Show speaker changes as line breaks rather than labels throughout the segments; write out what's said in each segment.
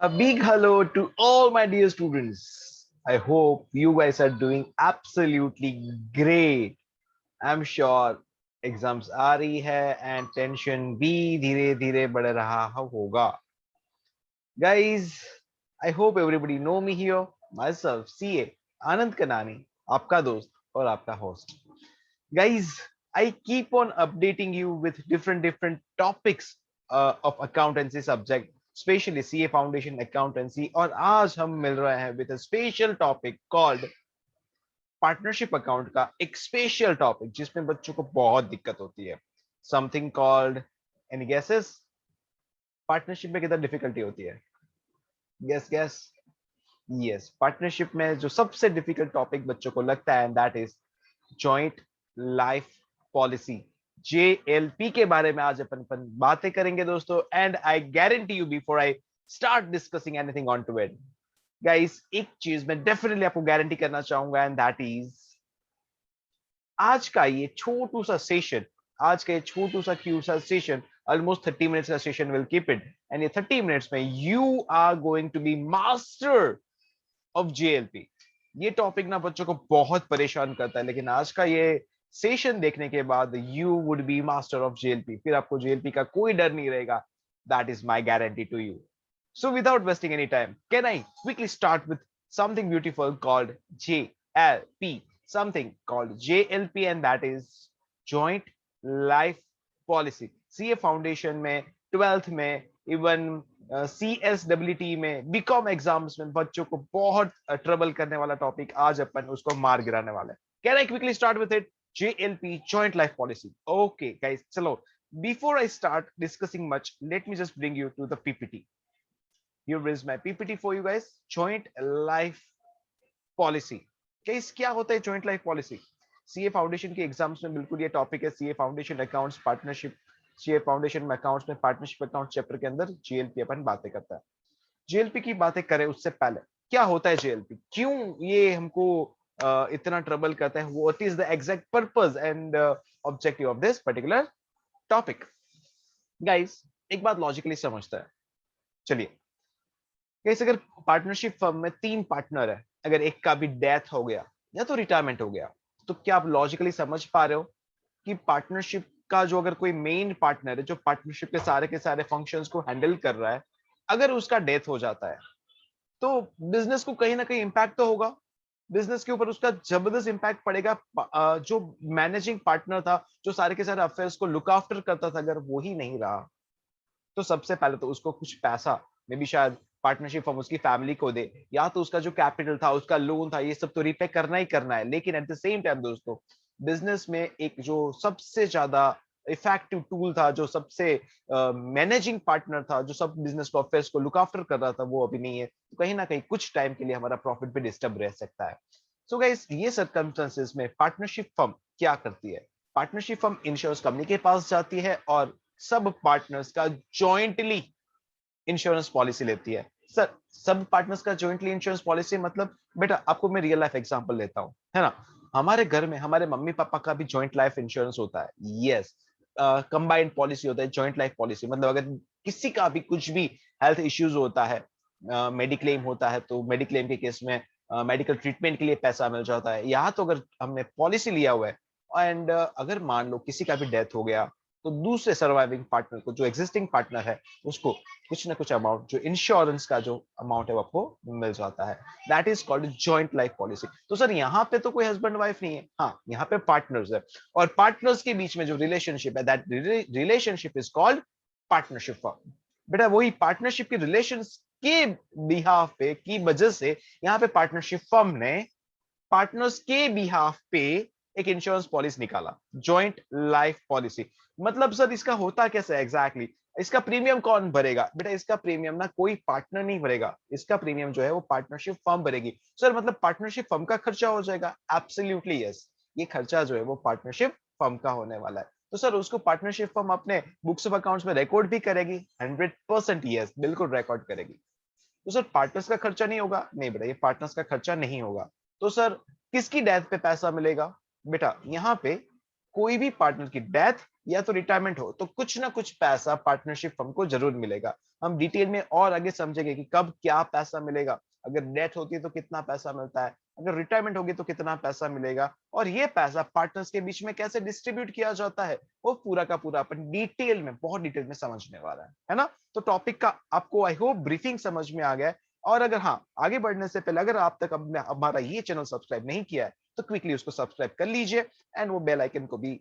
A big hello to all my dear students. I hope you guys are doing absolutely great. I'm sure exams आ रही है and tension भी धीरे धीरे बढ़ रहा होगा. Guys, I hope everybody know me here. Myself, CA Anand Kanani, आपका दोस्त और आपका host. Guys, I keep on updating you with different topics of accountancy subject, especially CA Foundation Accountancy. और आज हम मिल रहे हैं with a special topic called partnership account का एक स्पेशल टॉपिक जिसमें बच्चों को बहुत दिक्कत होती है. Something called, any guesses? Partnership में कितना डिफिकल्टी होती है? Guess guess. यस, पार्टनरशिप में जो सबसे डिफिकल्ट टॉपिक बच्चों को लगता है that is joint life policy. JLP के बारे में आज अपन बातें करेंगे दोस्तों. And I guarantee you before I start discussing anything on to it, guys, एक चीज मैं डेफिनेटली आपको गारंटी करना चाहूंगा एंड दैट इज आज का ये छोटू सा सेशन, आज का ये छोटू सा क्यूट सा सेशन, ऑलमोस्ट 30 मिनट्स का session will keep it. And ये 30 मिनट्स में you are going to be master of JLP. ये टॉपिक ना बच्चों को बहुत परेशान करता है, लेकिन आज का ये सेशन देखने के बाद you would be master of JLP. फिर आपको JLP का कोई डर नहीं रहेगा. That is my guarantee to you. So without wasting any time, can I quickly start with something beautiful called JLP, something called JLP, and that is Joint Life Policy. CA Foundation में, 12th में, even CSWT में, BCom exams में बच्चों को बहुत trouble करने वाला topic आज अपन उसको मार गिराने वाले हैं. Can I quickly start with it? JLP, Joint Life Policy. Okay, guys, चलो. Before I start discussing much, let me just bring you to the PPT. Here is my PPT for you guys. Joint Life Policy. क्या होता है joint life policy? CA foundation के exams में बिल्कुल ये topic है. CA foundation accounts partnership, CA foundation में accounts में पार्टनरशिप अकाउंट चैप्टर के अंदर JLP अपन बातें करता है. JLP की बातें करें उससे पहले क्या होता है JLP, क्यों ये हमको इतना ट्रबल करता है, what is the exact purpose and objective of this particular topic. Guys, एक बात लॉजिकली समझता है. चलिए, कैसे अगर पार्टनरशिप फर्म में 3 पार्टनर है, अगर एक का भी डेथ हो गया या तो रिटायरमेंट हो गया, तो क्या आप लॉजिकली समझ पा रहे हो कि पार्टनरशिप का जो अगर कोई मेन पार्टनर है जो पार्टनरशिप के सारे फंक्शंस को हैंडल कर रहा है, अगर उसका डेथ हो जाता है तो बिजनेस को कहीं ना कहीं इंपैक्ट तो होगा. बिजनेस के ऊपर उसका जबरदस्त इंपैक्ट पड़ेगा. जो मैनेजिंग पार्टनर था, जो सारे के सारे अफेयर्स को लुक आफ्टर करता था, अगर वो ही नहीं रहा तो सबसे पहले तो उसको कुछ पैसा, मे बी शायद पार्टनरशिप फर्म उसकी फैमिली को दे, या तो उसका जो कैपिटल था, उसका लोन था, ये सब तो रिपे करना ही करना है. लेकिन एट द सेम टाइम दोस्तों, बिजनेस में एक जो सबसे ज्यादा इफेक्टिव टूल था, जो सबसे मैनेजिंग पार्टनर था, जो सब बिजनेस को अफेयर्स को लुक आफ्टर कर रहा था, वो अभी नहीं है. तो कहीं ना कहीं कुछ टाइम के लिए हमारा प्रॉफिट भी डिस्टर्ब रह सकता है. सो गाइस, ये सर्कमस्टेंसेस में पार्टनरशिप फर्म क्या करती है? पार्टनरशिप फर्म इंश्योरेंस कंपनी के पास जाती है और सब पार्टनर्स का जॉइंटली इंश्योरेंस पॉलिसी लेती है. सर, सब पार्टनर्स का जॉइंटली इंश्योरेंस पॉलिसी मतलब, बेटा आपको मैं रियल लाइफ एग्जांपल लेता हूं, है ना. हमारे घर में हमारे मम्मी पापा का भी जॉइंट लाइफ इंश्योरेंस होता है. यस, कंबाइंड पॉलिसी होता है, जॉइंट लाइफ पॉलिसी. मतलब अगर किसी का भी कुछ भी हेल्थ इश्यूज होता है, मेडिक्लेम होता है, तो मेडिक्लेम के केस में मेडिकल ट्रीटमेंट के लिए पैसा मिल जाता है. यहाँ तो अगर हमने पॉलिसी लिया हुआ है एंड अगर मान लो किसी का भी डेथ हो गया, तो दूसरे सर्वाइविंग पार्टनर को, जो एग्जिस्टिंग पार्टनर है, उसको कुछ ना कुछ अमाउंट, जो इंश्योरेंस का जो अमाउंट है, वो आपको मिल जाता है. That is called joint life policy. तो सर, यहाँ पे तो कोई हस्बैंड वाइफ नहीं है. हाँ, यहाँ पे पार्टनर्स है, और पार्टनर्स के बीच में जो रिलेशनशिप है, that relationship is called partnership form. बेटा वही पार्टनरशिप के रिलेशन के बिहाफ पे की वजह से यहाँ पे पार्टनरशिप फर्म ने पार्टनर्स के बिहाफ पे एक इंश्योरेंस पॉलिसी निकाला, जॉइंट लाइफ पॉलिसी. मतलब सर, इसका होता कैसे एग्जैक्टली इसका प्रीमियम कौन भरेगा? बेटा इसका प्रीमियम ना कोई पार्टनर नहीं भरेगा, इसका प्रीमियम जो है वो पार्टनरशिप फर्म भरेगी. सर मतलब पार्टनरशिप फर्म का खर्चा हो जाएगा? एब्सोल्युटली यस, ये खर्चा जो है वो पार्टनरशिप फर्म का होने वाला है. तो सर उसको पार्टनरशिप फर्म अपने बुक्स ऑफ अकाउंट्स में रिकॉर्ड भी करेगी? 100% यस, बिल्कुल रिकॉर्ड करेगी. तो सर पार्टनर्स का खर्चा नहीं होगा? नहीं बेटा, ये पार्टनर्स का खर्चा नहीं होगा. तो सर किसकी डेथ पे पैसा मिलेगा? बेटा यहाँ पे कोई भी पार्टनर की डेथ या तो रिटायरमेंट हो तो कुछ ना कुछ पैसा पार्टनरशिप फर्म को जरूर मिलेगा। हम डिटेल में और आगे समझेंगे कि कब क्या पैसा मिलेगा, अगर डेथ होती है तो कितना पैसा मिलता है, अगर रिटायरमेंट होगी तो कितना पैसा मिलेगा, और ये पैसा पार्टनर्स के बीच में कैसे डिस्ट्रीब्यूट किया जाता है, वो पूरा का पूरा अपन डिटेल में, बहुत डिटेल में समझने वाला है ना। तो टॉपिक का आपको आई होप ब्रीफिंग समझ में आ गया है। और अगर हाँ, आगे बढ़ने से पहले अगर आप तक हमारा ये चैनल सब्सक्राइब नहीं किया है तो क्विकली उसको सब्सक्राइब कर लीजिए एंड वो बेल आइकन को भी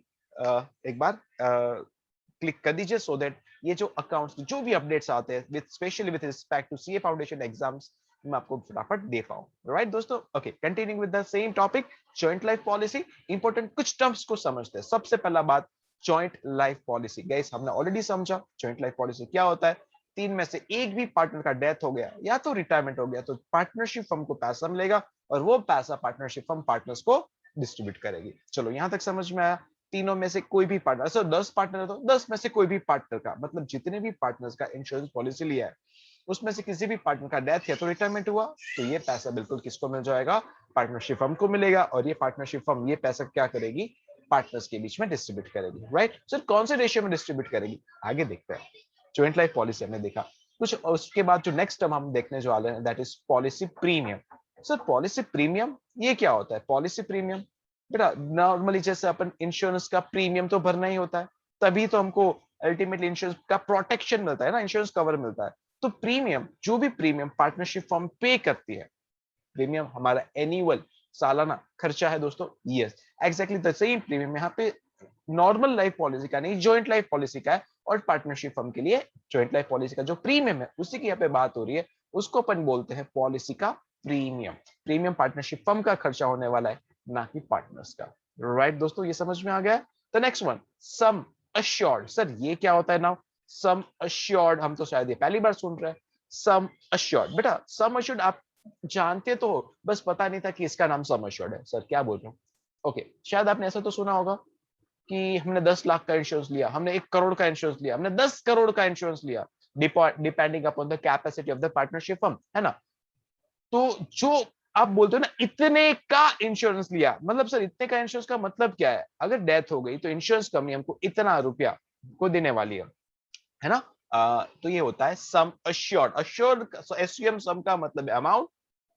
एक बार क्लिक कर दीजिए, सो दैट ये जो अकाउंट्स जो भी अपडेट्स आते हैं with specially with respect to CA foundation exams, मैं आपको फटाफट दे पाऊं। राइट दोस्तों, okay, continuing with the same topic, joint life policy. Important कुछ टर्म्स को समझते हैं। सबसे पहला बात, जॉइंट लाइफ पॉलिसी। गाइस, हमने ऑलरेडी समझा जॉइंट लाइफ पॉलिसी क्या होता है। तीन में से एक भी पार्टनर का डेथ हो गया या तो रिटायरमेंट हो गया तो पार्टनरशिप फर्म को पैसा मिलेगा और वो पैसा पार्टनरशिप फर्म पार्टनर्स को डिस्ट्रीब्यूट करेगी। चलो, यहां तक समझ में आया। तीनों में से कोई भी पार्टनर, सर 10 पार्टनर है तो 10 में से कोई भी पार्टनर का, मतलब जितने भी पार्टनर्स का इंश्योरेंस पॉलिसी लिया है उसमें से किसी भी पार्टनर का डेथ या तो रिटायरमेंट हुआ तो ये पैसा बिल्कुल किसको मिल जाएगा, पार्टनरशिप फर्म को मिलेगा। और ये पार्टनरशिप फर्म ये पैसा क्या करेगी, पार्टनर्स के बीच में डिस्ट्रीब्यूट करेगी। राइट सर, कौन से रेशियो में डिस्ट्रीब्यूट करेगी, आगे देखते हैं। जॉइंट लाइफ पॉलिसी हमने देखा कुछ, उसके बाद जो नेक्स्ट टर्म हम देखने जो वाले हैं that is policy premium. Sir policy premium ये क्या होता है? पॉलिसी प्रीमियम बेटा, नॉर्मली जैसे अपन इंश्योरेंस का प्रीमियम तो भरना ही होता है, तभी तो हमको अल्टीमेटली इंश्योरेंस का प्रोटेक्शन मिलता है ना, इंश्योरेंस कवर मिलता है। तो प्रीमियम, जो भी प्रीमियम पार्टनरशिप फर्म पे करती है, प्रीमियम हमारा एनुअल सालाना खर्चा है दोस्तों। Yes, exactly the same premium यहाँ पे नॉर्मल लाइफ पॉलिसी का नहीं, जॉइंट लाइफ पॉलिसी का है। और पार्टनरशिप फर्म के लिए जॉइंट लाइफ पॉलिसी का जो प्रीमियम है उसी की यहाँ पे बात हो रही है, उसको अपन बोलते हैं पॉलिसी का प्रीमियम। प्रीमियम पार्टनरशिप फर्म का खर्चा होने वाला है, ना कि पार्टनर्स का। राइट दोस्तों, ये समझ में आ गया। The next one, sum assured. Sir ये क्या होता है नाउ? सम अश्योर्ड हम तो शायद ये पहली बार सुन रहे हैं। सम अश्योर्ड, बेटा सम अश्योर्ड आप जानते तो हो, बस पता नहीं था कि इसका नाम सम अश्योर्ड है। सर क्या बोल रहा हूँ, ओके, शायद आपने ऐसा तो सुना होगा कि हमने 10 लाख का इंश्योरेंस लिया, हमने 1 करोड़ का इंश्योरेंस लिया, हमने 10 करोड़ का इंश्योरेंस लिया, depending upon the capacity of the partnership firm, है ना। तो जो आप बोलते हो ना इतने का इंश्योरेंस लिया, मतलब सर इतने का इंश्योरेंस का मतलब क्या है? अगर डेथ हो गई तो इंश्योरेंस कंपनी हमको इतना रुपया को देने वाली है ना। तो ये होता है सम अश्योर्ड। अश्योर्ड, एसयूएम, सम का मतलब है अमाउंट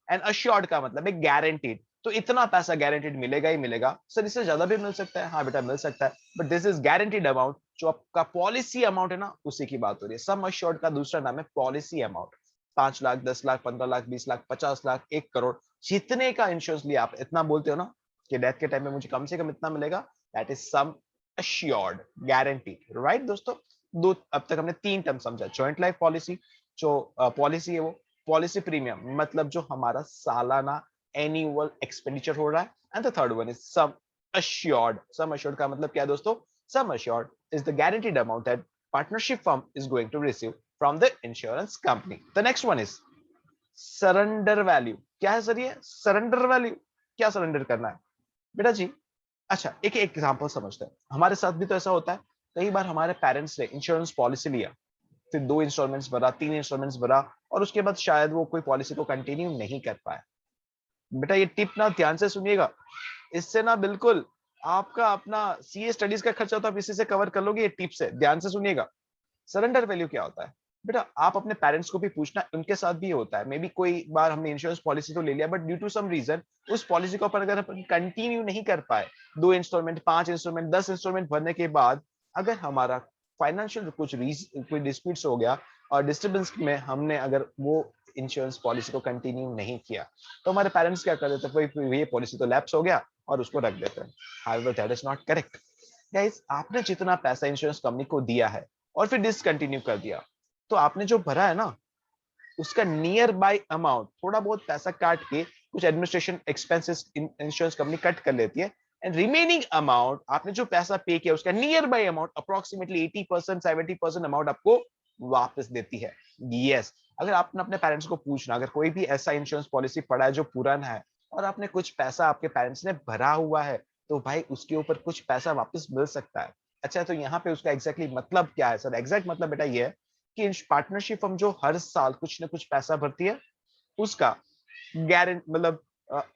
एंड अश्योर्ड का मतलब है गारंटीड। तो इतना पैसा गारंटीड मिलेगा ही मिलेगा। सर इससे ज्यादा भी मिल सकता है, हाँ बेटा मिल सकता है, but this is guaranteed amount. जो आपका पॉलिसी अमाउंट है ना उसी की बात हो रही है। सम अश्योर्ड का दूसरा नाम है पॉलिसी अमाउंट। 5 लाख, 10 लाख, 15 लाख, 20 लाख, 50 लाख, 1 करोड़, जितने का इंश्योरेंस लिया, आप इतना बोलते हो ना कि डेथ के टाइम में मुझे कम से कम इतना मिलेगा, that is sum assured, guaranteed. Right दोस्तों, दो अब तक हमने 3 टर्म समझा। जॉइंट लाइफ पॉलिसी, जो पॉलिसी है वो, पॉलिसी प्रीमियम मतलब जो हमारा सालाना एनुअल एक्सपेंडिचर हो रहा है, and the third one is sum assured. Sum assured का मतलब क्या है दोस्तों? Sum assured is the guaranteed amount that partnership firm is going to receive from the insurance company. The next one is surrender value. क्या है sir ये surrender value? क्या surrender करना है बेटा जी? अच्छा, एक एग्जांपल समझते हैं। हमारे साथ भी तो ऐसा होता है, कई बार हमारे पेरेंट्स ने इंश्योरेंस पॉलिसी लिया, फिर 2 इंस्टॉलमेंट्स भरा, 3 इंस्टॉलमेंट्स भरा, और उसके बाद शायद वो कोई पॉलिसी को कंटिन्यू नहीं कर पाए। बेटा ये टिप ना ध्यान से सुनिएगा, इससे ना बिल्कुल आपका अपना सीए स्टडीज का खर्चा तो आप इसी से कवर कर लोगे। ये टिप से ध्यान से सुनिएगा। सरेंडर वैल्यू क्या होता है बेटा? आप अपने पेरेंट्स को भी पूछना, उनके साथ भी होता है। मे बी कोई बार हमने इंश्योरेंस पॉलिसी तो ले लिया, but due to some reason उस पॉलिसी को अपन अगर अपन कंटिन्यू नहीं कर पाए, 2 इंस्टॉलमेंट, 5 इंस्टॉलमेंट, 10 इंस्टॉलमेंट भरने के बाद अगर हमारा फाइनेंशियल कोई डिस्प्यूट्स हो गया और डिस्टर्बेंस में हमने अगर वो इंश्योरेंस पॉलिसी को कंटिन्यू नहीं किया, तो हमारे पेरेंट्स क्या कर देते हैं, भाई ये पॉलिसी तो लैप्स हो गया, और उसको रख देते हैं। However that is not correct. Guys, आपने जितना पैसा इंश्योरेंस कंपनी को दिया है और फिर डिसकंटिन्यू कर दिया, तो आपने जो भरा है ना उसका नियर बाय अमाउंट, थोड़ा बहुत पैसा काट के कुछ administration expenses insurance company cut कर लेती है, एंड रिमेनिंग अमाउंट आपने जो पैसा पे किया उसका near by amount approximately 80%, 70% amount आपको वापस देती है। यस, अगर आपने अपने पेरेंट्स को पूछना, अगर कोई भी ऐसा इंश्योरेंस पॉलिसी पड़ा है जो पुराना है और आपने कुछ पैसा आपके पेरेंट्स ने भरा हुआ है, तो भाई उसके ऊपर कुछ पैसा वापस मिल सकता है। अच्छा, तो यहाँ पे उसका एग्जैक्टली मतलब क्या है? सर एग्जैक्ट मतलब बेटा ये है कि पार्टनरशिप फर्म जो हर साल कुछ ना कुछ पैसा भरती है, उसका गारंटी मतलब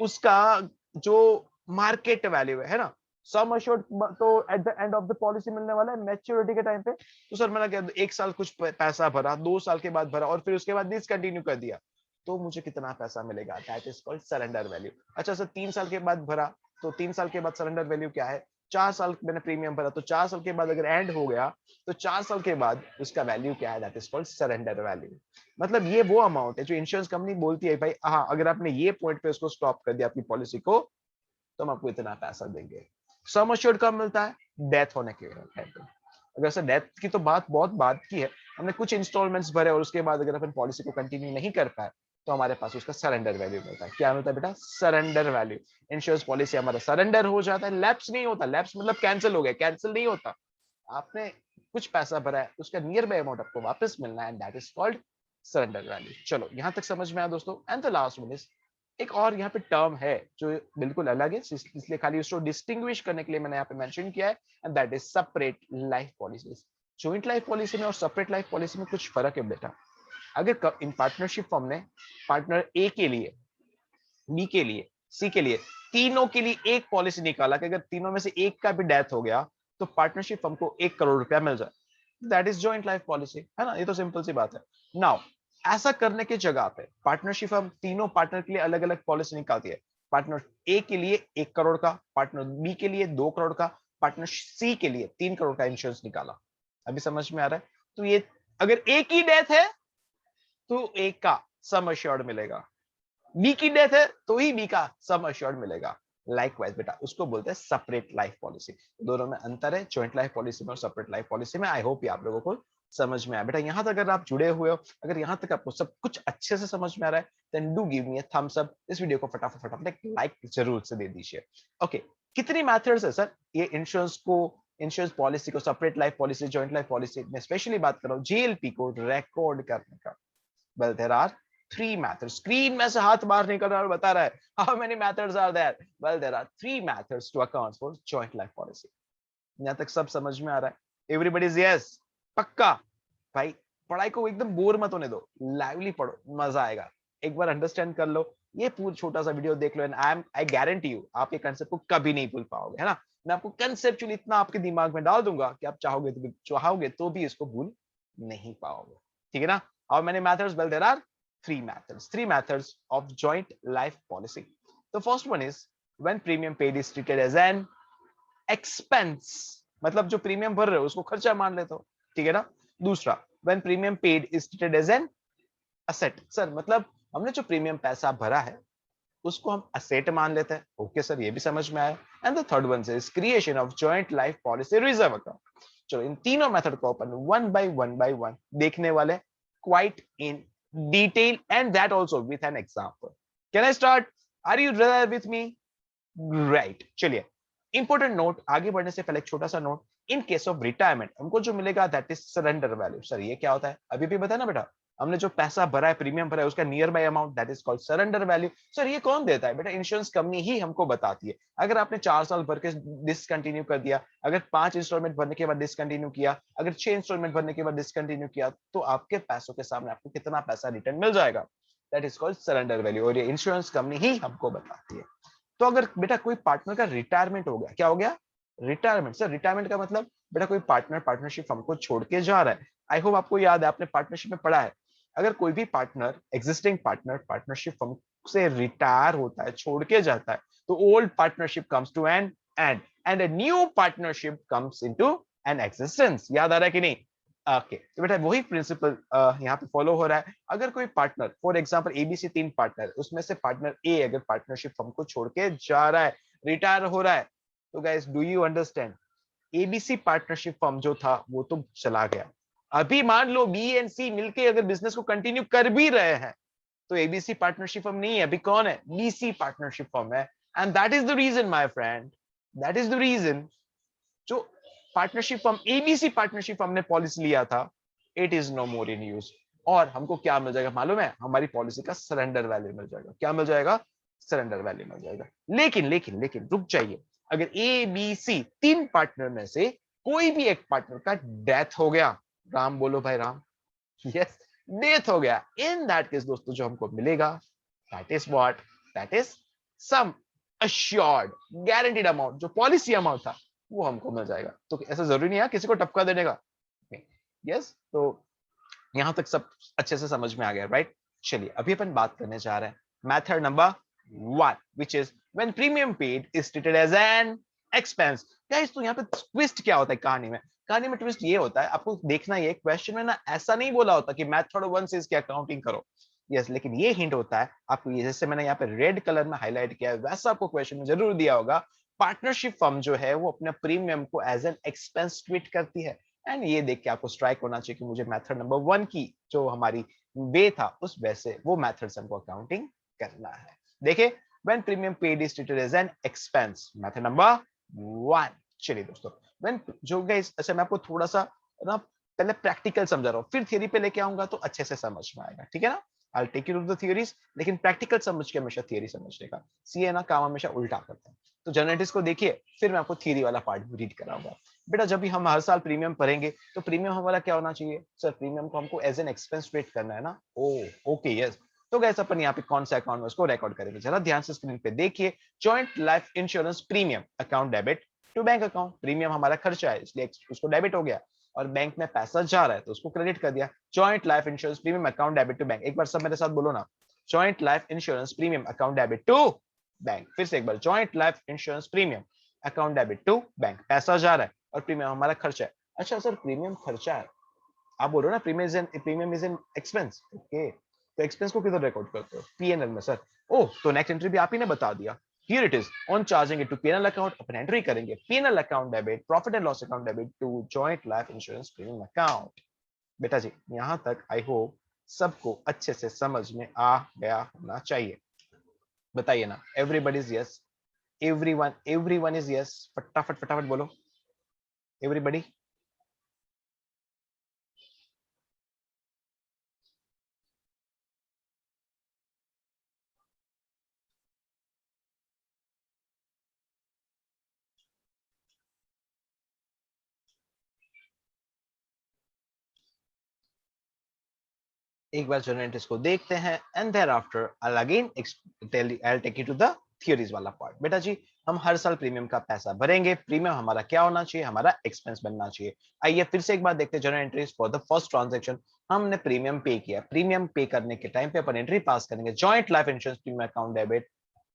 उसका जो मार्केट वैल्यू है ना, सम अश्योर्ड तो eight the end of the policy मिलने वाला है मैच्योरिटी के टाइम पे। तो सर मैंने क्या 1 साल कुछ पैसा भरा, 2 साल के बाद भरा और फिर उसके बाद डिसकंटिन्यू कर दिया, तो मुझे कितना पैसा मिलेगा? That is called surrender value. अच्छा सर 3 साल के बाद भरा, तो 3 साल के बाद सरेंडर वैल्यू क्या है? 4 साल मैंने प्रीमियम भरा, तो 4 साल के बाद अगर एंड हो गया तो 4 साल के बाद उसका वैल्यू क्या है? That is called surrender value. मतलब ये वो अमाउंट है जो इंश्योरेंस कंपनी बोलती है भाई हाँ अगर आपने ये पॉइंट पे उसको स्टॉप कर दिया अपनी पॉलिसी को तो हम आपको इतना पैसा देंगे। सम अश्योर्ड कब मिलता है? डेथ होने के टाइम पे। अगर सर डेथ की तो बात बहुत बाद की है, हमने कुछ इंस्टॉलमेंट्स भरे और उसके बाद अगर अपन पॉलिसी को कंटिन्यू नहीं कर पाए तो हमारे पास उसका सरेंडर वैल्यू मिलता है। क्या मिलता है बेटा? Surrender value. इंश्योरेंस पॉलिसी हमारा सरेंडर हो जाता है, लैप्स नहीं होता। लैप्स मतलब कैंसिल हो गया, कैंसिल नहीं होता। आपने कुछ पैसा भरा है, उसका नियर बाय अमाउंट आपको वापस मिलना है and that is called surrender value. चलो यहां तक समझ में आया दोस्तों। And the last one is एक और यहाँ पे टर्म है जो बिल्कुल अलग है, इसलिए खाली उसको डिस्टिंग्विश करने के लिए मैंने यहाँ पे मेंशन किया है and that is separate life policies. Joint life policy में और सेपरेट लाइफ पॉलिसी में कुछ फर्क है बेटा। अगर इन पार्टनरशिप फॉर्म ने पार्टनर ए के लिए, बी के लिए, सी के लिए, तीनों के लिए एक पॉलिसी निकाला कि अगर तीनों में से एक का भी डेथ हो गया तो पार्टनरशिप फर्म को 1 करोड़ रुपया मिल जाए, that is joint life policy, है ना? ये तो सिंपल सी बात है। नाउ ऐसा करने की जगह पे पार्टनरशिप फर्म तीनों पार्टनर के लिए अलग अलग पॉलिसी निकालती है। पार्टनर ए के लिए 1 करोड़ का, पार्टनर बी के लिए 2 करोड़ का, पार्टनर सी के लिए 3 करोड़ का इंश्योरेंस निकाला। अभी समझ में आ रहा है? तो ये अगर एक ही डेथ है तो एक का सम अश्योर्ड मिलेगा, बी की डेथ है तो ही बी का सम अश्योर्ड मिलेगा। लाइकवाइज बेटा उसको बोलते हैं सेपरेट लाइफ पॉलिसी। दोनों में अंतर है, जॉइंट लाइफ पॉलिसी में और सेपरेट लाइफ पॉलिसी में। आई होप ये आप लोगों को समझ में आया बेटा। यहां तक अगर आप जुड़े हुए हो, अगर यहां तक आपको सब कुछ अच्छे से समझ में आ रहा है then do give me a thumbs up. इस वीडियो को फटाफट फटाफट एक लाइक जरूर से दे दीजिए। ओके, कितनी मेथड्स है सर ये इंश्योरेंस को, इंश्योरेंस पॉलिसी को, separate life policy, joint life policy में स्पेशली बात कर रहा हूं जीएलपी को रिकॉर्ड करने का? Well, there are 3 methods. Screen में से हाथ बाहर निकल रहा है और बता रहा है how many methods are there? Well, there are 3 methods to account for joint life policy. यहाँ तक सब समझ में आ रहा है? Everybody is yes. पक्का भाई, पढ़ाई को एकदम बोर मत होने दो, लाइवली पढ़ो, मजा आएगा। एक बार अंडरस्टैंड कर लो, ये पूरा छोटा सा वीडियो देख लो एंड आई गारंटी यू आप ये कंसेप्ट को कभी नहीं भूल पाओगे, है ना? मैं आपको कंसेप्चुअली इतना आपके दिमाग में डाल दूंगा कि आप चाहोगे तो भी इसको भूल नहीं पाओगे। ठीक है ना? How many methods? Well, there are 3 methods. 3 methods of joint life policy. The first one is when premium paid is treated as an expense. मतलब जो प्रीमियम भर रहे हो उसको खर्चा मान लेते हो, ठीक है ना? दूसरा, when premium paid is treated as an asset. Sir मतलब हमने जो प्रीमियम पैसा भरा है उसको हम असेट मान लेते हैं। ओके सर, ये भी समझ में आया। And the third one is creation of joint life policy reserve account. चलो इन तीनों मेथड को अपन वन बाय वन देखने वाले quite in detail and that also with an example. Can I start? Are you there with me? Right. चलिए, important note, आगे बढ़ने से पहले एक छोटा सा note. In case of retirement हमको जो मिलेगा that is surrender value. Sir ये क्या होता है? अभी भी बताया ना बेटा, हमने जो पैसा भरा है, प्रीमियम भरा है, उसका near by amount that is called surrender value. Sir ये कौन देता है? बेटा इंश्योरेंस कंपनी ही हमको बताती है। अगर आपने 4 साल भर के डिसकंटिन्यू कर दिया, अगर 5 इंस्टॉलमेंट भरने के बाद डिसकंटिन्यू किया, अगर 6 इंस्टॉलमेंट भरने के बाद डिसकंटिन्यू किया, तो आपके पैसों के सामने आपको कितना पैसा रिटर्न मिल जाएगा, that is called surrender value. और ये इंश्योरेंस कंपनी ही हमको बताती है। तो अगर बेटा कोई पार्टनर का रिटायरमेंट हो गया, क्या हो गया? रिटायरमेंट। सर रिटायरमेंट का मतलब बेटा कोई पार्टनर पार्टनरशिप हमको छोड़ के जा रहा है। आई होप आपको याद है, आपने पार्टनरशिप में पढ़ा है, अगर कोई भी partner, existing partner partnership firm से रिटायर होता है, छोड़ के जाता है, तो old partnership comes to an end end a new partnership comes into an existence. याद आ रहा है कि नहीं? ओके, तो बेटा वही प्रिंसिपल यहाँ पे फॉलो हो रहा है। अगर कोई partner, for example ABC 3 partner, उसमें से पार्टनर ए अगर पार्टनरशिप फर्म को छोड़ के जा रहा है, रिटायर हो रहा है, तो guys do you understand, ABC partnership firm जो था वो तो चला गया। अभी मान लो बी एंड सी मिलके अगर बिजनेस को कंटिन्यू कर भी रहे हैं तो एबीसी पार्टनरशिप फर्म नहीं है, अभी कौन है? बीसी पार्टनरशिप फर्म है। And that is the reason my friend, that is the reason जो partnership firm, ABC partnership firm ने पॉलिसी लिया था, it is no more in use. और हमको क्या मिल जाएगा मालूम है? हमारी पॉलिसी का सरेंडर वैल्यू मिल जाएगा। क्या मिल जाएगा? सरेंडर वैल्यू मिल जाएगा। लेकिन लेकिन लेकिन रुक जाइए, अगर ए बी सी 3 पार्टनर में से कोई भी एक पार्टनर का डेथ हो गया, राम बोलो भाई राम, यस, डेथ हो गया, इन दैट केस दोस्तों जो हमको मिलेगा that is what, that is sum assured guaranteed amount, जो पॉलिसी अमाउंट था वो हमको मिल जाएगा। तो ऐसा जरूरी नहीं है किसी को टपका देने का। यस, तो यहां तक सब अच्छे से समझ में आ गया, राइट? चलिए अभी अपन बात करने जा रहे हैं method number 1, which is when premium paid is treated as an expense. Guys, तो यहाँ पे ट्विस्ट क्या होता है कहानी में? कहानी में ट्विस्ट ये होता है, आपको देखना ये क्वेश्चन में ना ऐसा नहीं बोला होता कि मेथड 1 से इसकी अकाउंटिंग करो। यस, लेकिन ये हिंट होता है आपको, ये जैसे मैंने यहाँ पे रेड कलर में हाईलाइट किया है वैसा आपको क्वेश्चन में जरूर दिया होगा। पार्टनरशिप फर्म जो है वो अपने प्रीमियम को एज एन एक्सपेंस ट्रीट करती है। एंड ये देख के आपको स्ट्राइक होना चाहिए कि मुझे मेथड नंबर 1 की जो हमारी वे था उस वैसे वो मेथड्स हमको अकाउंटिंग करना है। देखिए, when premium paid is treated as an expense, method number 1। चलिए दोस्तों, व्हेन जो गाइस, अच्छा मैं आपको थोड़ा सा ना पहले प्रैक्टिकल समझा रहा हूँ, फिर थ्योरी पे लेके आऊंगा तो अच्छे से समझ में आएगा, ठीक है ना? I take you to the theories, लेकिन प्रैक्टिकल समझ के हमेशा थ्योरी समझने का। सीए ना काम हमेशा उल्टा करता है। तो जनरेटिव्स को देखिए, फिर मैं आपको थ्योरी वाला पार्ट भी रीड कराऊंगा। बेटा जब भी हम हर साल प्रीमियम भरेंगे तो प्रीमियम हमारा क्या होना चाहिए? सर प्रीमियम को हमको एज एन एक्सपेंस ट्रीट करना है ना। ओ ओके, यस। तो गैस अपन यहाँ पे कौन सा अकाउंट में उसको रिकॉर्ड करेंगे, जरा ध्यान से स्क्रीन पे देखिए। Joint life insurance premium account debit to bank account. Premium हमारा खर्चा है इसलिए उसको डेबिट हो गया, और बैंक में पैसा जा रहा है तो उसको क्रेडिट कर दिया। Joint life insurance premium account debit to bank. एक बार सब मेरे साथ बोलो ना, joint life insurance premium account debit to bank. फिर से एक बार, joint life insurance premium account debit to bank. पैसा जा रहा है और प्रीमियम हमारा खर्चा है। अच्छा सर, प्रीमियम खर्चा है, आप बोलो ना premium is an expense. Okay, तो एक्सपेंस को किधर रिकॉर्ड करते हो? पीएनएल में सर। ओह, तो नेक्स्ट एंट्री भी आप ही ने बता दिया। Here it is. On charging it to P&L account, upon entry करेंगे P&L account debit, profit and loss account debit to joint life insurance premium account। बेटा जी, यहां तक आई होप सबको अच्छे से समझ में आ गया होना चाहिए। बताइए ना, everybody is yes? Everyone is yes? फटाफट फटाफट बोलो एवरीबडी। एक बार जनरेटर्स को देखते हैं and thereafter I again I take you to the theories वाला पार्ट। बेटा जी, हम हर साल प्रीमियम का पैसा भरेंगे। प्रीमियम हमारा क्या होना चाहिए? हमारा एक्सपेंस बनना चाहिए। आइए फिर से एक बार देखते हैं general entries for the first transaction. हमने प्रीमियम पे किया, प्रीमियम पे करने के टाइम पे अपन एंट्री पास करेंगे joint life insurance premium account debit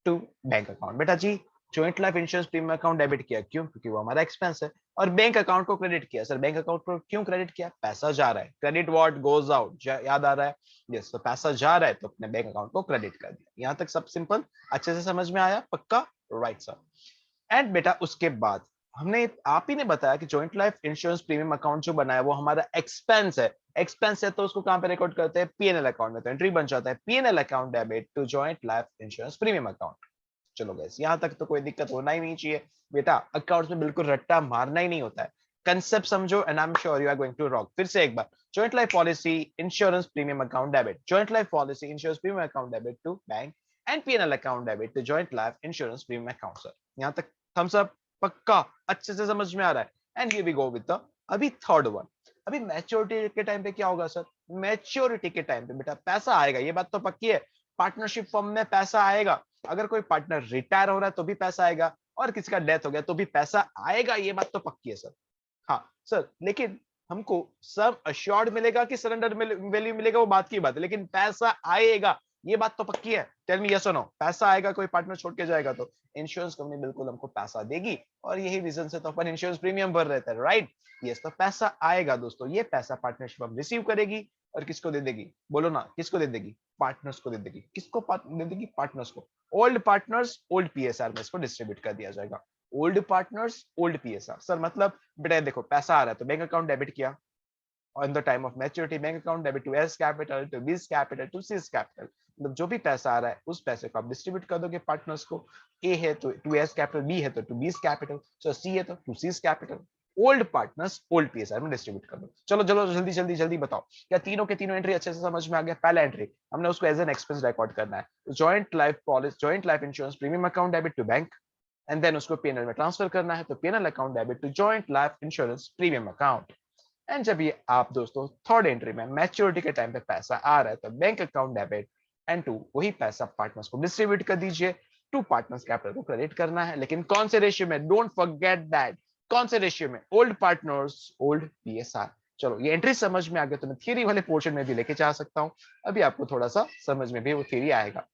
to bank account. बेटा जी, joint life insurance premium account debit किया, क्यों? क्योंकि वो हमारा एक्सपेंस है। और बैंक अकाउंट को क्रेडिट किया। सर बैंक अकाउंट को क्यों क्रेडिट किया? पैसा जा रहा है, क्रेडिट व्हाट गोज आउट, याद आ रहा है? यस, तो पैसा जा रहा है तो अपने बैंक अकाउंट को क्रेडिट कर दिया। यहां तक सब सिंपल, अच्छे से समझ में आया? पक्का? Right sir. एंड बेटा उसके बाद हमने, आप ही ने बताया कि joint life insurance premium account जो बनाया वो हमारा एक्सपेंस है। एक्सपेंस है तो उसको कहां पे रिकॉर्ड करते हैं? पीएनएल अकाउंट में। तो एंट्री बन जाता है PNL account debit to joint life insurance premium account. चलो गैस, यहां तक तो कोई दिक्कत होना ही नहीं चाहिए। बेटा अकाउंट्स में बिल्कुल रट्टा मारना ही नहीं होता है, कंसेप्ट समझो and I am sure you are going to rock. फिर से एक बार, joint life policy insurance premium account debit, joint life policy insurance premium account debit to bank and PNL account debit to joint life insurance premium account. Sir यहां तक Thums up, पक्का अच्छे से समझ में आ रहा है? And here we go with the अभी थर्ड वन। अभी मैच्योरिटी के टाइम पे क्या होगा सर? मैच्योरिटी के टाइम पे बेटा पैसा आएगा, ये बात तो पक्की है। पार्टनरशिप फर्म में पैसा आएगा। अगर कोई पार्टनर रिटायर हो रहा है तो भी पैसा आएगा, और किसी का डेथ हो गया तो भी पैसा आएगा, ये बात तो पक्की है सर। हाँ सर, लेकिन हमको सब अश्योर्ड मिलेगा कि सरेंडर वैल्यू मिलेगा, वो बात की बात है, लेकिन पैसा आएगा ये बात तो पक्की है। टेल मी यस और नो, पैसा आएगा? कोई पार्टनर छोड़ के जाएगा तो इंश्योरेंस कंपनी बिल्कुल हमको पैसा देगी, और यही रीजन से तो अपन इंश्योरेंस प्रीमियम भर रहे थे, राइट? यस, तो पैसा आएगा दोस्तों। ये पैसा पार्टनरशिप हम रिसीव करेगी और किसको दे देगी? बोलो ना, किसको दे देगी? पार्टनर्स को दे देगी। किसको दे देगी? पार्टनर्स को। ओल्ड पार्टनर्स ओल्ड पीएसआर में इसको डिस्ट्रीब्यूट कर दिया जाएगा। Old partners old PSR. Sir मतलब बेटा देखो, पैसा आ रहा है तो बैंक अकाउंट डेबिट किया, on the time of maturity bank account debit to S capital to B's capital to C's capital। मतलब जो भी पैसा आ रहा है उस पैसे को आप डिस्ट्रीब्यूट कर दोगे पार्टनर्स को। A है तो टू S कैपिटल, B है तो to B's capital, so C है तो to C's capital. Old partners old PSR में डिस्ट्रीब्यूट कर दो। चलो चलो जल्दी जल्दी जल्दी बताओ, क्या तीनों के तीनों एंट्री अच्छे से समझ में आ गया? पहला एंट्री हमने उसको एज एन एक्सपेंस रिकॉर्ड करना है, joint life policy joint life insurance premium account debit to bank, and then उसको पीएनएल में ट्रांसफर करना है, तो PNL account debit to joint life insurance premium account. And जब ये आप दोस्तों थर्ड एंट्री में मैच्योरिटी के टाइम पे पैसा आ रहा है तो bank account debit and to वही पैसा पार्टनर्स को डिस्ट्रीब्यूट कर दीजिए। टू पार्टनर्स कैपिटल को क्रेडिट करना है, लेकिन कौन से रेशियो में, डोंट फॉरगेट दैट, कौन से रेशियो में, ओल्ड पार्टनर्स ओल्ड पीएसआर। चलो ये एंट्री समझ में आ गया तो मैं थियरी वाले पोर्शन में भी लेके जा सकता हूँ, अभी आपको थोड़ा सा समझ में भी वो थियरी आएगा।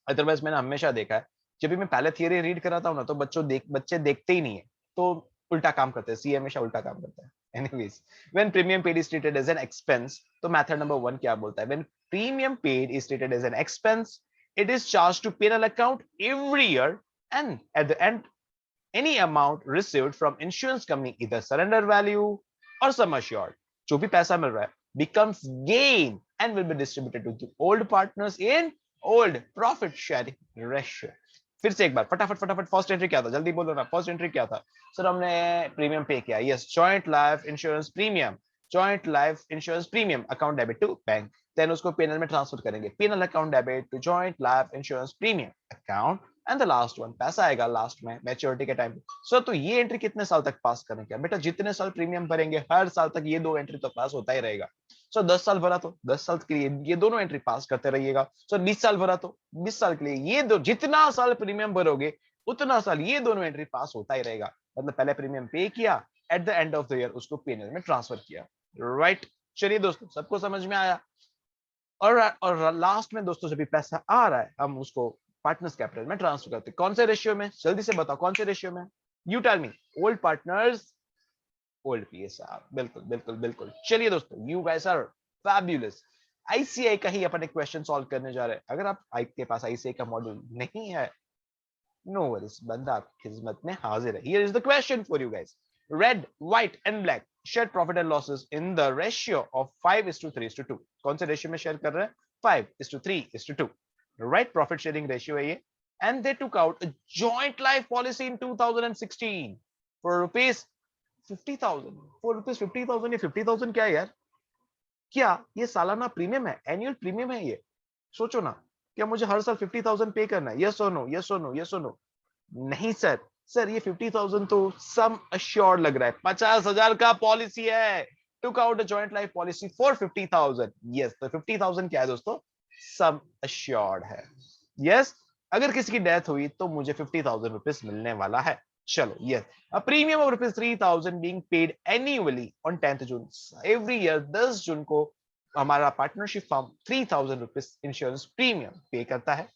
अदरवाइज मैंने हमेशा देखा है जब भी मैं पहले थियरी रीड कराता हूँ ना तो बच्चे देखते ही नहीं है, तो उल्टा काम करते हैं, सी हमेशा उल्टा काम करता है। Anyways, when premium paid is treated as an expense, तो मेथड नंबर 1 क्या बोलता है, when premium paid is treated as an expense, it is charged to P&L account every year, and at the end any amount received from insurance company, either surrender value or sum assured, जो भी पैसा मिल रहा है, becomes gain and will be distributed to the old partners in old profit sharing ratio। फिर से एक बार फटाफट फटाफट, फर्स्ट एंट्री क्या था, जल्दी बोलो ना, फर्स्ट एंट्री क्या था सर, हमने प्रीमियम पे किया, yes, joint life insurance premium, joint life insurance premium account debit to bank, then उसको पीएनएल में ट्रांसफर करेंगे, PNL account debit to joint life insurance premium account, and the last one, पैसा आएगा last में maturity के time पे। Sir तो ये एंट्री कितने साल तक पास करेंगे बेटा, जितने साल प्रीमियम भरेंगे हर साल तक ये दो एंट्री तो पास होता ही रहेगा। सर 10 साल भरा तो 10 साल के लिए ये दोनों एंट्री पास करते रहिएगा। सर 20 साल भरा तो 20 साल के लिए ये दो, जितना साल प्रीमियम भरोगे उतना साल ये दोनों एंट्री पास होता ही रहेगा। मतलब पहले प्रीमियम पे किया, eight the end of the year उसको पीएनएल में ट्रांसफर किया, राइट। चलिए दोस्तों, सबको समझ में आया। और लास्ट में दोस्तों जब भी पैसा आ रहा है हम उसको पार्टनर्स कैपिटल में ट्रांसफर करते हैं। कौन से रेशियो में, जल्दी से बताओ कौन से रेशियो में, you tell me. Old partners old PSR, बिल्कुल बिल्कुल बिल्कुल। चलिए दोस्तों, you guys are fabulous. ICI का ही अपन एक क्वेश्चन सॉल्व करने जा रहे हैं। अगर आप के पास आईसीआई का मॉड्यूल नहीं है, नो वरीज, बंदा आपकी खिदमत में हाजिर है। Here is the question for you guys, red white and black share profit and losses in the ratio of 5:3:2। कौन से रेशियो में शेयर कर रहे हैं, 5:3:2, राइट, प्रॉफिट शेयरिंग रेशियो है ये। And they took out a joint life policy in 2016 for rupees 50,000, for rupees 50,000। ये 50,000 क्या है यार, क्या ये सालाना प्रीमियम है, एनुअल प्रीमियम है ये? सोचो ना, क्या मुझे हर साल 50,000 पे करना है, यस और नो, यस और नो, यस और नो? नहीं सर, सर ये 50,000 तो सम अश्योर्ड लग रहा है, 50,000 का पॉलिसी है। टुक out a joint life policy for 50,000, yes, तो 50,000 क्या है दोस्तों, सम अश्योर्ड है, यस। अगर किसी की डेथ हुई तो मुझे 50,000 रुपीज मिलने वाला है। चलो, yes, a premium of rupees 3,000 being paid annually on 10th June every year। 10 जून को हमारा partnership firm 3,000 rupees insurance premium पे करता है।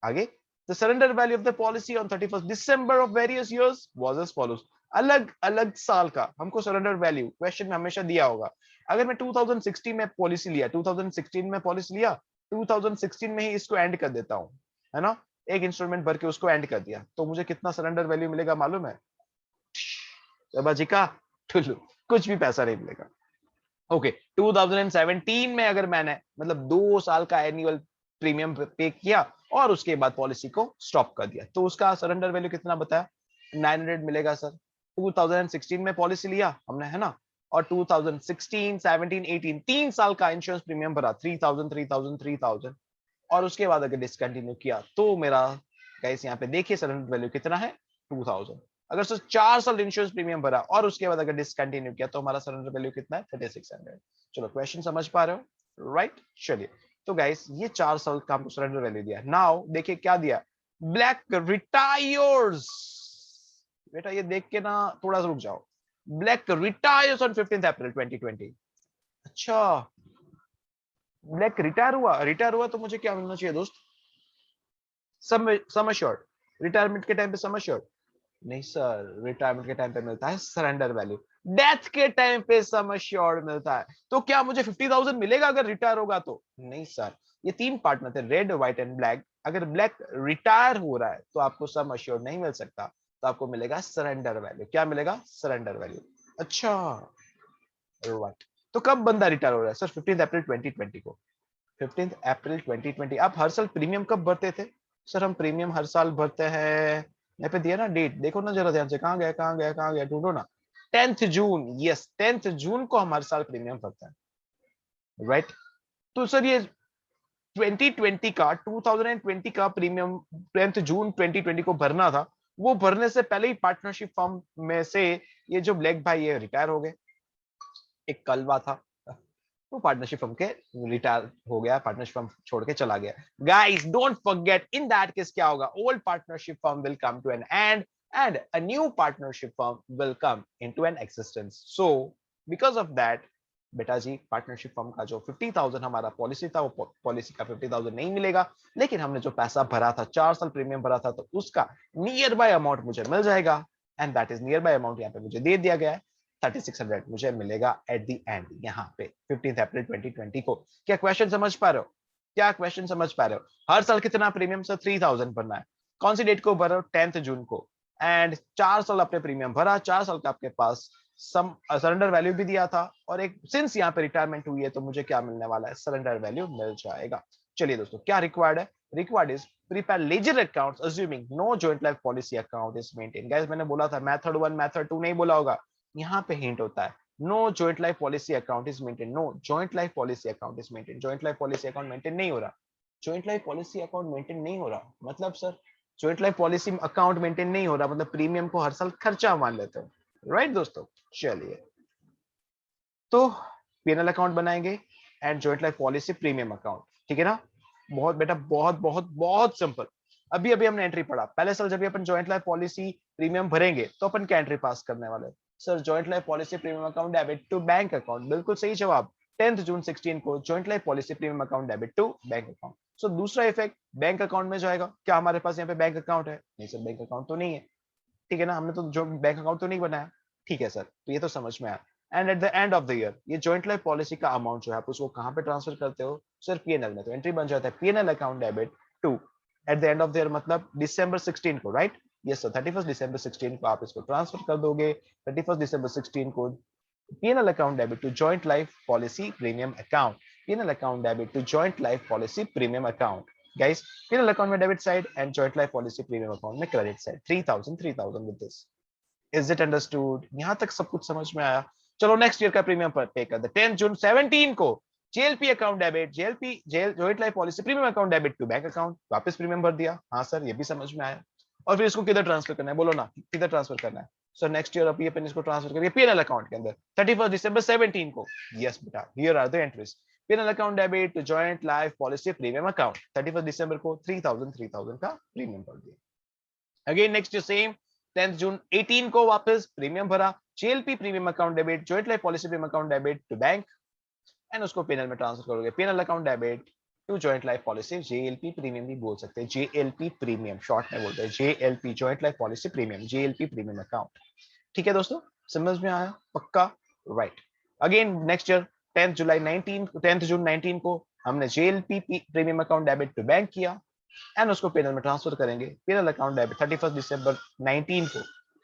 आगे, the surrender value of the policy on 31st December of various years was as follows। अलग अलग साल का हमको सरेंडर वैल्यू क्वेश्चन में हमेशा दिया होगा। अगर मैं 2016 में पॉलिसी लिया, 2016 में पॉलिसी लिया, 2016 में ही इसको एंड कर देता हूं, है ना, एक इंस्टॉलमेंट भर के उसको एंड कर दिया, तो मुझे कितना सरेंडर वैल्यू मिलेगा मालूम है, बाजी का ठुल्लू, कुछ भी पैसा नहीं मिलेगा। ओके, 2017 में अगर मैंने मतलब 2 साल का एनुअल प्रीमियम पे किया और उसके बाद पॉलिसी को स्टॉप कर दिया, तो उसका सरेंडर वैल्यू कितना बताया, 900 मिलेगा सर। 2016 में पॉलिसी लिया हमने, है ना, और 2016, 17, 18 3 साल का इंश्योरेंस प्रीमियम भरा, 3,000 3,000 3,000, और उसके बाद अगर डिसकंटिन्यू किया तो मेरा गाइस यहाँ पे देखिए सरेंडर वैल्यू कितना है, 2,000। अगर सर 4 साल इंश्योरेंस प्रीमियम भरा और उसके बाद अगर डिसकंटिन्यू किया तो हमारा सरेंडर वैल्यू कितना है, 3600। चलो क्वेश्चन समझ पा रहे हो, राइट। चलिए, तो गाइस ये 4 साल का हमको सरेंडर वैल्यू दिया। नाउ देखिए क्या दिया, ब्लैक रिटायर्स, बेटा ये देख के ना थोड़ा सा रुक जाओ, ब्लैक रिटायर्स ऑन 15th अप्रैल 2020। अच्छा, ब्लैक रिटायर हुआ तो मुझे क्या मिलना चाहिए दोस्त, सम अश्योर्ड। रिटायरमेंट के टाइम पे सम अश्योर्ड नहीं सर, रिटायरमेंट के टाइम पे मिलता है सरेंडर वैल्यू, डेथ के टाइम पे सम अश्योर्ड मिलता है। तो क्या मुझे 50,000 मिलेगा अगर रिटायर होगा तो? नहीं सर, ये 3 पार्टनर थे, रेड व्हाइट एंड ब्लैक। अगर ब्लैक रिटायर हो रहा है तो आपको सम अश्योर्ड नहीं मिल सकता, तो आपको मिलेगा सरेंडर वैल्यू। क्या मिलेगा, सरेंडर वैल्यू। अच्छा, राइट। तो कब बंदा रिटायर हो रहा है सर, 15 अप्रैल 2020 को, 15 अप्रैल 2020। आप हर साल प्रीमियम कब भरते थे सर? हम प्रीमियम हर साल भरते हैं, यहाँ पे दिया ना डेट, देखो ना जरा ध्यान से, कहाँ गया कहाँ गया कहाँ गया, ढूंढो ना, 10th जून, यस 10th जून को हम हर साल प्रीमियम भरते हैं, राइट। तो सर ये 2020 का 2020 का प्रीमियम 10th जून 2020 को भरना था, वो भरने से पहले ही पार्टनरशिप फर्म में से ये जो ब्लैक भाई ये रिटायर हो गए। एक कलवा था, वो पार्टनरशिप फर्म के रिटायर हो गया, पार्टनरशिप फर्म छोड़ के चला गया। Guys don't forget, in that case क्या होगा, old partnership firm will come to an end and a new partnership firm will come into an existence. So because of that, बेटा जी partnership firm का जो 50,000 हमारा पॉलिसी था, वो policy का 50,000 नहीं मिलेगा, लेकिन हमने जो पैसा भरा था, 4 साल प्रीमियम भरा था, तो उसका नियर बाय अमाउंट मुझे मिल जाएगा। And that is near by amount यहाँ पे मुझे दे दिया गया है, 3600 मुझे मिलेगा एट द एंड यहाँ पे 15 अप्रैल 2020 को। क्या क्वेश्चन समझ पा रहे हो? क्या क्वेश्चन समझ पा रहे हो? हर साल कितना प्रीमियम सर? 3000 भरना है। कौन सी डेट को भरो? 10th जून को। एंड 4 साल आपने प्रीमियम भरा, 4 साल का आपके पास सम सरेंडर वैल्यू भी दिया था, और एक सिंस यहाँ पे रिटायरमेंट हुई है तो मुझे क्या मिलने वाला है? सरेंडर वैल्यू मिल जाएगा। चलिए दोस्तों, क्या रिक्वायर्ड है? Required is prepare ledger accounts assuming no joint life policy account is maintained. Guys मैंने बोला था मेथड 1 मेथड 2 नहीं बोला होगा, यहाँ पे हिंट होता है। No joint life policy account is maintain, no joint life policy account is maintain, joint life policy account maintain नहीं हो रहा, joint life policy account maintain नहीं हो रहा, मतलब sir joint life policy account maintain नहीं हो रहा, मतलब प्रीमियम को हर साल खर्चा मान लेते हो, राइट दोस्तों? चलिए, तो पीएनएल अकाउंट बनाएंगे and joint life policy premium account, ठीक है ना? बहुत बेटा, बहुत बहुत बहुत सिंपल। अभी अभी हमने एंट्री पढ़ा, पहले साल जब भी अपन जॉइंट लाइफ पॉलिसी प्रीमियम भरेंगे तो अपन क्या एंट्री पास करने वाले? Sir joint life policy premium account debit to bank account, बिल्कुल सही जवाब। 10th जून 16 को joint life policy premium account debit to bank account. So दूसरा इफेक्ट, बैंक अकाउंट में जाएगा। क्या हमारे पास यहाँ पे बैंक अकाउंट है? नहीं सर, बैंक अकाउंट तो नहीं है, ठीक है ना, हमने तो जो बैंक अकाउंट तो नहीं बनाया, ठीक है सर, तो ये तो समझ में आया। And at the end of the year ये जॉइंट लाइफ पॉलिसी का अमाउंट जो है आप उसको कहां पे ट्रांसफर करते हो? सर पीएनएल में, तो एंट्री बन जाता है PNL account debit to at the end of the year, मतलब दिसंबर 16 को, राइट? यस सर, 31 दिसंबर 16 को आप इसको ट्रांसफर कर दोगे। 31 दिसंबर 16 को PNL account debit to joint life policy premium account, PNL account debit to joint life policy premium account. Guys PNL account में debit side and joint life policy premium account में credit side, 3000 with this. Is it understood? यहां तक सब कुछ समझ में आया? चलो नेक्स्ट ईयर का प्रीमियम पर पे कर दे। 10 जून 17 को JLP account debit, JLP joint life policy premium account debit to bank account, वापस प्रीमियम भर दिया। हाँ सर, ये भी समझ में आया। और फिर इसको किधर ट्रांसफर करना है? बोलो ना, किधर ट्रांसफर करना है? सर नेक्स्ट ईयर अब ये इसको ट्रांसफर करिए पीएनएल अकाउंट के अंदर 31 दिसंबर 17 को। यस बेटा, here are the entries. PNL account debit to joint life policy premium account 31 दिसंबर को 3000 का प्रीमियम भर दिया। अगेन नेक्स्ट सेम 10th जून 18 को वापस प्रीमियम भरा, JLP premium account debit joint life policy premium account debit to bank, and उसको PNL में ट्रांसफर करोगे, PNL account debit to joint life policy, JLP premium भी बोल सकते हैं, जेएलपी प्रीमियम शॉर्ट में बोलते हैं, JLP joint life policy premium, JLP premium account. ठीक है दोस्तों, समझ में आया? पक्का? Right. Again next year 10th जून 19 को हमने JLP premium account debit to bank किया एंड उसको पीएनएल में ट्रांसफर करेंगे, पीएनएल अकाउंट डेबिट 31 दिसंबर 19 को।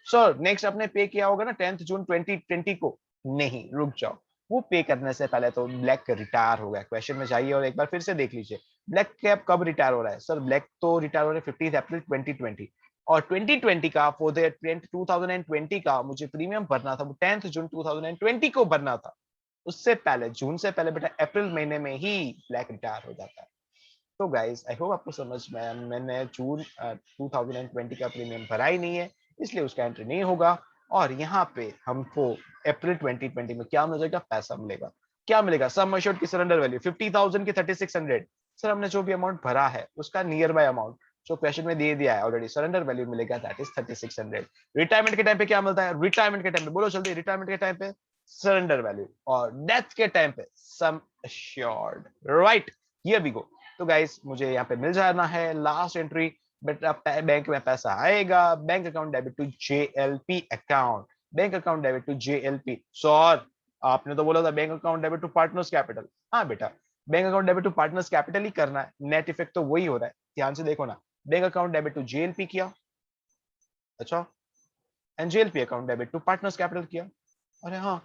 सर नेक्स्ट आपने पे किया होगा ना 10th जून 2020 को? नहीं, रुक जाओ, वो पे करने से पहले तो ब्लैक रिटायर हो गया। क्वेश्चन में जाइए और एक बार फिर से देख लीजिए, ब्लैक कैप कब रिटायर हो रहा है? सर ब्लैक तो रिटायर हो रहा है 15 अप्रैल 2020, और 2020 का फॉर द 2020 का मुझे प्रीमियम भरना था, वो 10th जून 2020 को भरना था। उससे पहले, जून से पहले बेटा अप्रैल महीने में ही ब्लैक रिटायर हो जाता है। तो गाइस आई होप आपको समझ में आया। मैंने जून 2020 का प्रीमियम भरा ही नहीं है, इसलिए उसका एंट्री नहीं होगा। और यहाँ पे हमको अप्रैल 2020 में क्या मिलेगा? पैसा मिलेगा। क्या मिलेगा? सम अश्योर्ड की सरेंडर वैल्यू 50,000 की 3600। सर हमने जो भी अमाउंट भरा है उसका नियर बाय अमाउंट जो क्वेश्चन में दे दिया है ऑलरेडी, सरेंडर वैल्यू मिलेगा, दैट इज 3600। रिटायरमेंट के टाइम पे क्या मिलता है? रिटायरमेंट के टाइम पे बोलो जल्दी, रिटायरमेंट के टाइम पे सरेंडर वैल्यू, और डेथ के टाइम पे sum assured, right? Here we go. तो गाइस मुझे यहाँ पे मिल जाना है लास्ट एंट्री, बेटा बैंक में पैसा आएगा, bank account debit to JLP account, bank account debit to JLP. Sir आपने तो बोला था bank account debit to partners capital. हाँ बेटा, bank account debit to partners capital ही करना है, नेट इफेक्ट तो वही हो रहा है, ध्यान से देखो ना। Bank account debit to JLP किया, अच्छा, and JLP account debit to partners capital किया। अरे हाँ,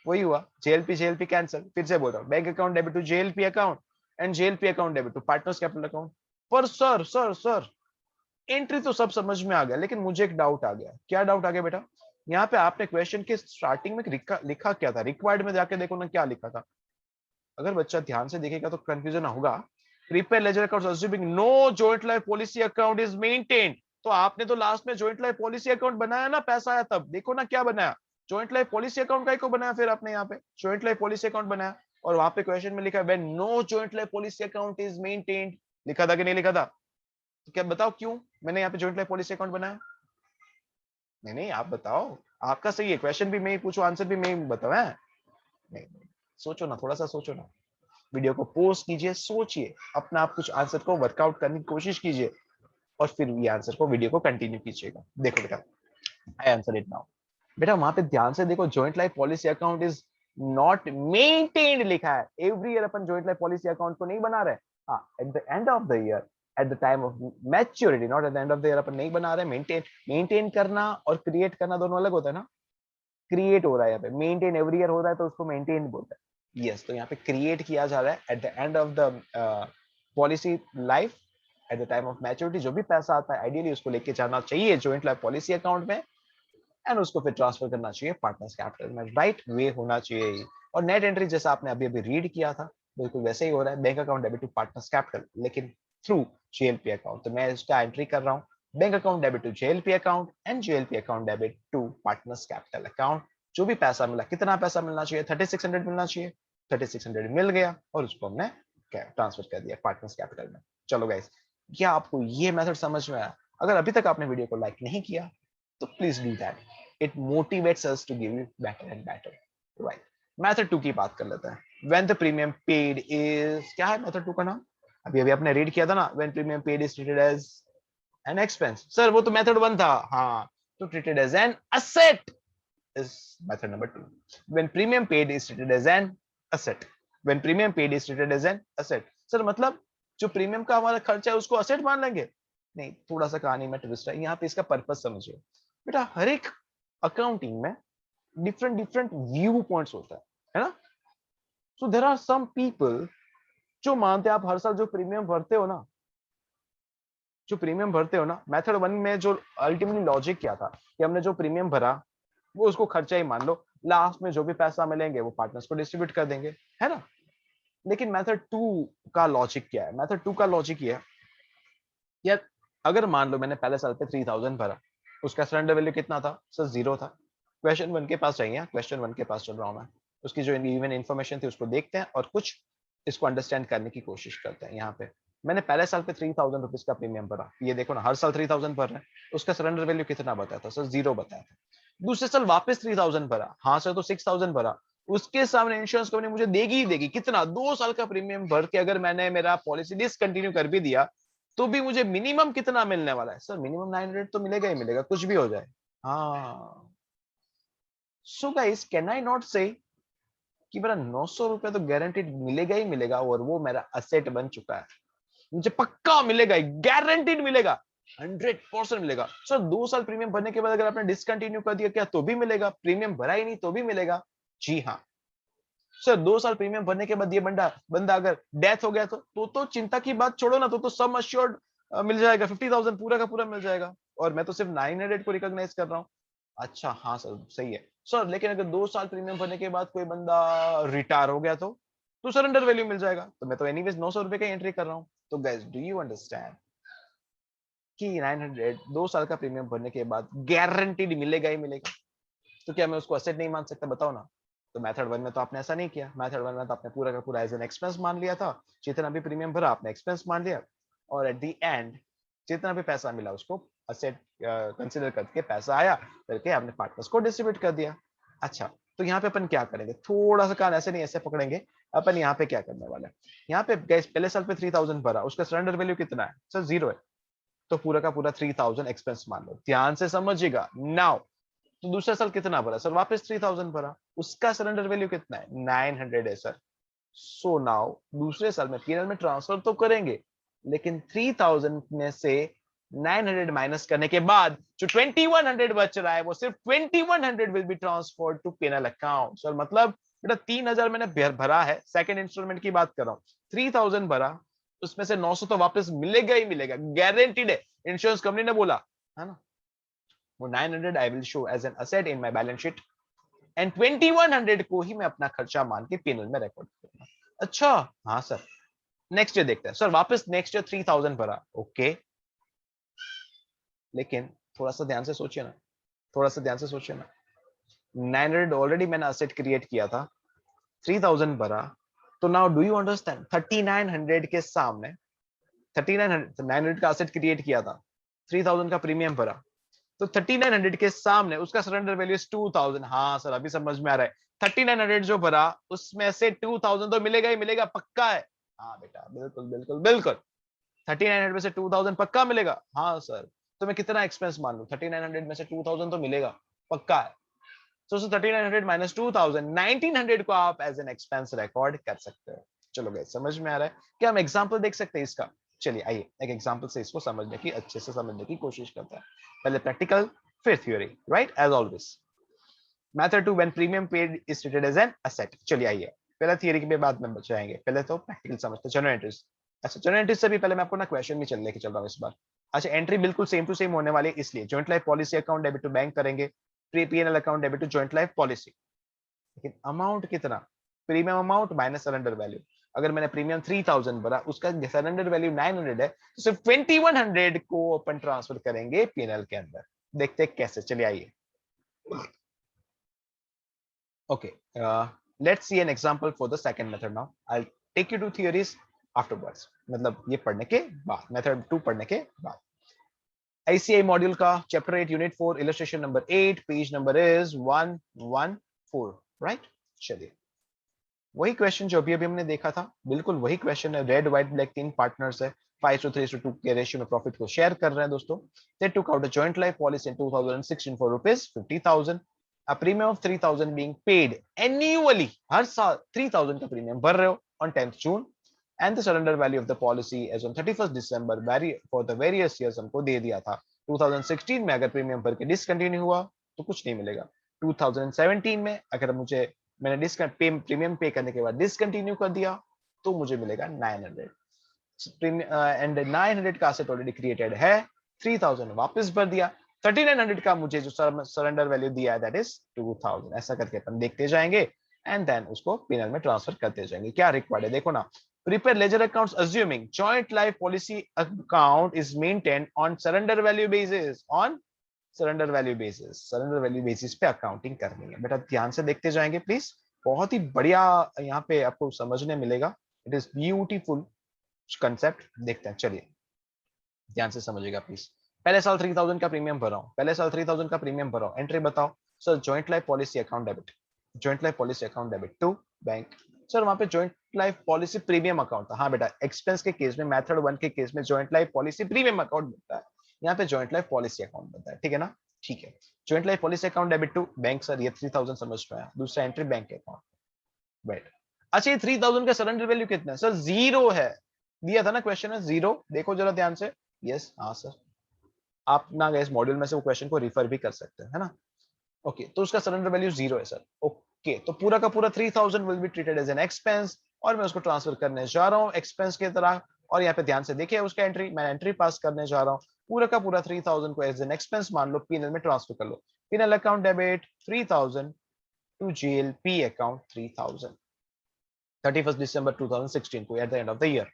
वही हुआ, जेएलपी जेएलपी कैंसिल। फिर से बोल रहा हूँ, bank account debit to JLP account and JLP account debit to partners capital account. पर सर एंट्री तो सब समझ में आ गया, लेकिन मुझे एक डाउट आ गया। क्या डाउट आ गया बेटा? यहाँ पे आपने क्वेश्चन के स्टार्टिंग में लिखा क्या था? रिक्वायर्ड में जाके देखो ना क्या लिखा था। अगर बच्चा ध्यान से देखेगा तो कंफ्यूजन होगा। Prepaid ledger account assuming no joint life policy account is maintained. तो आपने तो लास्ट में जॉइंट लाइफ पॉलिसी अकाउंट बनाया ना, पैसा आया तब, देखो ना क्या बनाया, जॉइंट लाइफ पॉलिसी अकाउंट का को बनाया, फिर आपने यहाँ पे जॉइंट लाइफ पॉलिसी अकाउंट बनाया, और वहां पे क्वेश्चन में लिखा है when no joint life policy account is maintained, लिखा था कि नहीं लिखा था? तो क्या बताओ क्यों मैंने यहाँ पे जॉइंट लाइफ पॉलिसी अकाउंट बनाया? नहीं नहीं आप बताओ, आपका सही है, क्वेश्चन भी मैं ही पूछूं आंसर भी मैं ही बताऊं है? नहीं, सोचो ना, थोड़ा सा सोचो ना, वीडियो को पॉज कीजिए, सोचिए, अपना आप कुछ आंसर को वर्कआउट करने की कोशिश कीजिए और फिर ये आंसर को वीडियो को कंटिन्यू कीजिएगा। देखो बेटा, आई आंसर इट नाउ। बेटा वहां पे ध्यान से देखो, joint life policy account is not maintained लिखा है। एवरी ईयर अपन जॉइंट लाइफ पॉलिसी अकाउंट को नहीं बना रहे, हाँ at the end of the year, at the time of maturity, not at the end of the year अपन नहीं बना रहे। मेंटेन करना और क्रिएट करना दोनों अलग होता है ना। क्रिएट हो रहा है यहाँ पे, मेंटेन एवरी ईयर हो रहा है तो उसको मेंटेन बोलते हैं। यस, तो यहाँ पे क्रिएट किया जा रहा है eight the end of the policy life, eight the time of maturity. जो भी पैसा आता है आइडियली उसको लेके जाना चाहिए जॉइंट लाइफ पॉलिसी अकाउंट में एंड उसको फिर ट्रांसफर करना चाहिए पार्टनर्स कैपिटल में। राइट वे होना चाहिए। और नेट एंट्री जैसा आपने अभी अभी रीड किया था बिल्कुल वैसे ही हो रहा है, bank account debit to partners capital, लेकिन थ्रू जेएलपी अकाउंट। तो मैं इसका एंट्री कर रहा हूँ, bank account debit to JLP account and JLP account debit to partners capital account. जो भी पैसा मिला, कितना पैसा मिलना चाहिए? 3600 मिलना चाहिए। 3600 मिल गया और उसको हमने ट्रांसफर कर दिया पार्टनर्स कैपिटल में। चलो गाइस, क्या आपको ये मेथड समझ में आया? अगर अभी तक आपने वीडियो को लाइक नहीं किया तो please do that, it motivates us to give you better and better, right? Method 2 की बात कर लेते हैं। When the premium paid is, क्या है method 2 का नाम? अभी अभी आपने रीड किया था ना, when premium paid is treated as an expense। Sir वो तो method 1 था। हाँ, तो treated as an asset is method number 2। When premium paid is treated as an asset, when premium paid is treated as an asset। Sir मतलब जो premium का हमारा खर्चा है उसको असेट मान लेंगे? नहीं, थोड़ा सा कहानी में ट्विस्ट है यहाँ पे, इसका पर्पस समझिए बेटा। हर एक अकाउंटिंग में डिफरेंट डिफरेंट व्यू पॉइंट्स होता है ना। So there are some people जो मानते हैं आप हर साल जो प्रीमियम भरते हो ना, जो प्रीमियम भरते हो ना, मेथड 1 में जो अल्टीमेटली लॉजिक क्या था कि हमने जो प्रीमियम भरा वो उसको खर्चा ही मान लो, लास्ट में जो भी पैसा मिलेंगे वो पार्टनर्स को डिस्ट्रीब्यूट कर देंगे, है ना। लेकिन मेथड 2 का लॉजिक क्या है? मेथड 2 का लॉजिक ये है यार, अगर मान लो मैंने पहले साल पे 3000 भरा, उसका सरेंडर वैल्यू कितना था? सर 0 था। क्वेश्चन 1 के पास चाहिए, क्वेश्चन 1 के पास चल रहा हूं मैं। उसकी जो इवन इन्फॉर्मेशन थी उसको देखते हैं और कुछ इसको अंडरस्टैंड करने की कोशिश करते हैं। यहाँ पे मैंने पहले साल पे 3000 रुपीज का प्रीमियम भरा, ये देखो ना, हर साल 3000 भर रहे हैं। उसका सरेंडर वैल्यू कितना बताया था? सर 0 बताया था। दूसरे साल वापस 3000 भरा, हाँ सर तो 6000 भरा। उसके सामने इंश्योरेंस कंपनी मुझे देगी ही देगी कितना? 2 साल का प्रीमियम भर के अगर मैंने मेरा पॉलिसी डिसकंटिन्यू कर भी दिया तो भी मुझे मिनिमम कितना मिलने वाला है? सर मिनिमम 900 तो मिलेगा ही मिलेगा, कुछ भी हो जाए। हाँ, so guys can I not से कि मेरा 900 रुपए तो गारंटीड मिलेगा ही मिलेगा और वो मेरा असेट बन चुका है, मुझे पक्का मिलेगा, गारंटीड मिलेगा, 100% मिलेगा। सर 2 साल प्रीमियम भरने के बाद अगर आपने डिसकंटिन्यू कर दिया क्या तो भी मिलेगा? प्रीमियम भरा ही नहीं तो भी मिलेगा? जी हाँ। सर 2 साल प्रीमियम भरने के बाद ये बंदा बंदा अगर डेथ हो गया तो चिंता की बात छोड़ो ना, तो सम अश्योर्ड मिल जाएगा, 50,000 पूरा का पूरा मिल जाएगा और मैं तो सिर्फ 900 को रिकॉग्नाइज कर रहा हूँ। अच्छा हाँ सर सही है सर, लेकिन अगर 2 साल प्रीमियम भरने के बाद कोई बंदा रिटायर हो गया तो सरेंडर वैल्यू मिल जाएगा, तो मैं तो एनीवेज 900 रुपए का एंट्री कर रहा हूँ। तो गाइस डू यू अंडरस्टैंड कि 900 2 साल का प्रीमियम भरने के बाद गारंटीड मिलेगा ही मिलेगा? तो क्या मैं उसको असेट नहीं मान सकता? बताओ ना। तो मेथड 1 में तो आपने ऐसा नहीं किया, मेथड 1 में तो आपने पूरा का पूरा एज एन एक्सपेंस मान लिया था, जितना भी प्रीमियम भरा आपने एक्सपेंस मान लिया और एट द एंड जितना भी पैसा मिला उसको असेट कंसीडर करके पैसा आया करके आपने पार्टनर्स को डिस्ट्रीब्यूट कर दिया। अच्छा, तो यहाँ पे अपन क्या करेंगे? थोड़ा सा कान ऐसे नहीं ऐसे पकड़ेंगे अपन। यहाँ पे क्या करने वाले हैं? यहाँ पे गैस पहले साल पे 3000 भरा, उसका सरेंडर वैल्यू कितना है? सर 0 है, तो पूरा का पूरा 3000 एक्सपेंस मान लो। ध्यान से समझिएगा नाउ। तो दूसरा साल कितना भरा? सर वापस 3000 भरा, उसका सरेंडर वैल्यू कितना है? 900 है सर। सो नाउ दूसरे साल में पीएनएल में ट्रांसफर तो करेंगे, लेकिन 3000 में से 900 माइनस करने के बाद जो 2100 बच रहा है वो सिर्फ 2100 will be transferred to PNL account. Sir मतलब बेटा 3000 मैंने भरा है, सेकंड इंस्टॉलमेंट की बात कर रहा हूँ, 3000 भरा, उसमें से 900 तो वापस मिलेगा ही मिलेगा, गारंटीड है, इंश्योरेंस कंपनी ने बोला है ना। वो 900 I will show as an asset in my balance sheet and 2100 को ही मैं अपना खर्चा मान के पीएनएल में रिकॉर्ड करूंगा। अच्छा हाँ सर, नेक्स्ट ईयर देखते हैं। सर वापस नेक्स्ट ईयर 3000 भरा, ओके, लेकिन थोड़ा सा ध्यान से सोचिए ना, थोड़ा सा ध्यान से सोचिए ना। 900 ऑलरेडी मैंने असेट क्रिएट किया था, 3000 भरा, तो नाउ डू यू अंडरस्टैंड, 3900 के सामने 3900 का एसेट क्रिएट किया था, 3000 का प्रीमियम भरा, तो 3900 के सामने उसका सरेंडर वैल्यू 2000। हाँ सर अभी समझ में आ रहा है, 3900 जो भरा उसमें से 2000 तो मिलेगा ही मिलेगा, पक्का है। हाँ बेटा बिल्कुल बिल्कुल बिल्कुल, 3900 में से 2000 पक्का मिलेगा। हाँ सर, तो मैं कितना एक्सपेंस मान लूं, 3900 में से 2000 तो मिलेगा, पक्का है। So 3900 minus 2000, 1900 को आप एज एन एक्सपेंस रिकॉर्ड कर सकते हो। चलो गए, समझ में आ रहा है? क्या हम एग्जांपल देख सकते हैं इसका? चलिए आइए एक एग्जांपल से इसको समझने की, अच्छे से समझने की कोशिश करते हैं। पहले प्रैक्टिकल फिर theory, right, as always. Method 2, when premium paid is treated as an asset. चलिए आइए, पहले थ्योरी के बाद में बचाएंगे, पहले तो प्रैक्टिकल समझते हैं। जनरल एंट्रीज, अच्छा जनरल एंट्रीज से भी पहले मैं आपको ना क्वेश्चन भी लेके चल रहा हूँ इस बार। अच्छा एंट्री बिल्कुल सेम टू सेम होने वाली है, इसलिए joint life policy account debit to bank करेंगे, PNL account debit to joint life policy. लेकिन अमाउंट कितना, premium amount minus surrender value. अगर मैंने प्रीमियम 3000 भरा, उसका सरेंडर वैल्यू 900 है, तो सिर्फ 2100 को अपन ट्रांसफर करेंगे पीएनएल के अंदर। देखते हैं कैसे, चलिए आइए। Okay, let's see an example for the second method now. I will take you to theories afterwards, मतलब ये पढ़ने के बाद, मेथड 2 पढ़ने के बाद। ICI मॉड्यूल का chapter 8 unit 4 illustration number 8, page number is 114, right. चलिए वही क्वेश्चन जो अभी अभी हमने देखा था, बिल्कुल वही क्वेश्चन है। रेड व्हाइट ब्लैक 3 पार्टनर्स है, 5:3:2 के रेशियो में प्रॉफिट को शेयर कर रहे हैं दोस्तों। They took out a joint life policy in 2016 for rupees 50,000, a premium of 3000 being paid annually. हर साल 3000 का प्रीमियम भर रहे हो on 10th June, and the surrender value of the policy as on 31st दिसंबर vary for the various years हमको दे दिया था। 2016 में अगर प्रीमियम भर के डिसकंटिन्यू हुआ तो कुछ नहीं मिलेगा। 2017 में अगर मुझे मैंने प्रीमियम पे करने के बाद डिसकंटिन्यू कर दिया तो मुझे मिलेगा 900, एंड 900 का एसेट ऑलरेडी क्रिएटेड है, 3000 वापस भर दिया, 3900 का मुझे जो सरेंडर वैल्यू दिया है दैट इज 2000। ऐसा करके अपन देखते जाएंगे एंड देन उसको पीएनएल में ट्रांसफर करते जाएंगे। क्या रिक्वायर्ड है देखो ना, prepare ledger accounts assuming joint life policy account is maintained on surrender value basis, on surrender value basis, surrender value basis पे अकाउंटिंग करनी है। बेटा ध्यान से देखते जाएंगे प्लीज, बहुत ही बढ़िया यहाँ पे आपको समझने मिलेगा। इट इज ब्यूटीफुल कंसेप्ट, देखते हैं चलिए, ध्यान से समझिएगा प्लीज। पहले साल 3000 का प्रीमियम भरा हूं, पहले साल 3000 का प्रीमियम भरा हूं, एंट्री बताओ sir. Joint life policy account debit, joint life policy account debit to bank. Sir वहां पे joint life policy premium account था। हाँ बेटा, एक्सपेंस के केस में, मेथड 1 के केस में joint life policy premium account बनता है, यहाँ पे जॉइंट लाइफ पॉलिसी अकाउंट बनता है, ठीक है ना। ठीक है, joint life policy account debit to bank, sir ये 3000 समझ में आया। दूसरा एंट्री बैंक अकाउंट, राइट। अच्छा ये 3000 का सरेंडर वैल्यू कितना है सर? जीरो है, दिया था ना क्वेश्चन है जीरो, देखो जरा ध्यान से। यस हाँ सर, आप ना इस मॉड्यूल में से वो क्वेश्चन को रिफर भी कर सकते हैं, है ना। ओके तो उसका सरेंडर वैल्यू जीरो है सर। ओके तो पूरा का पूरा 3000 will be treated as an expense, और मैं उसको ट्रांसफर करने जा रहा हूँ एक्सपेंस की तरह। और यहाँ पे ध्यान से देखिए उसका एंट्री, मैं एंट्री पास करने जा रहा हूँ, पूरा का पूरा 3000 को एज एन एक्सपेंस मान लो, पीएनएल में ट्रांसफर कर लो। PNL account debit 3000 to JLP account 3000, 31st December 2016 को at the end of the year.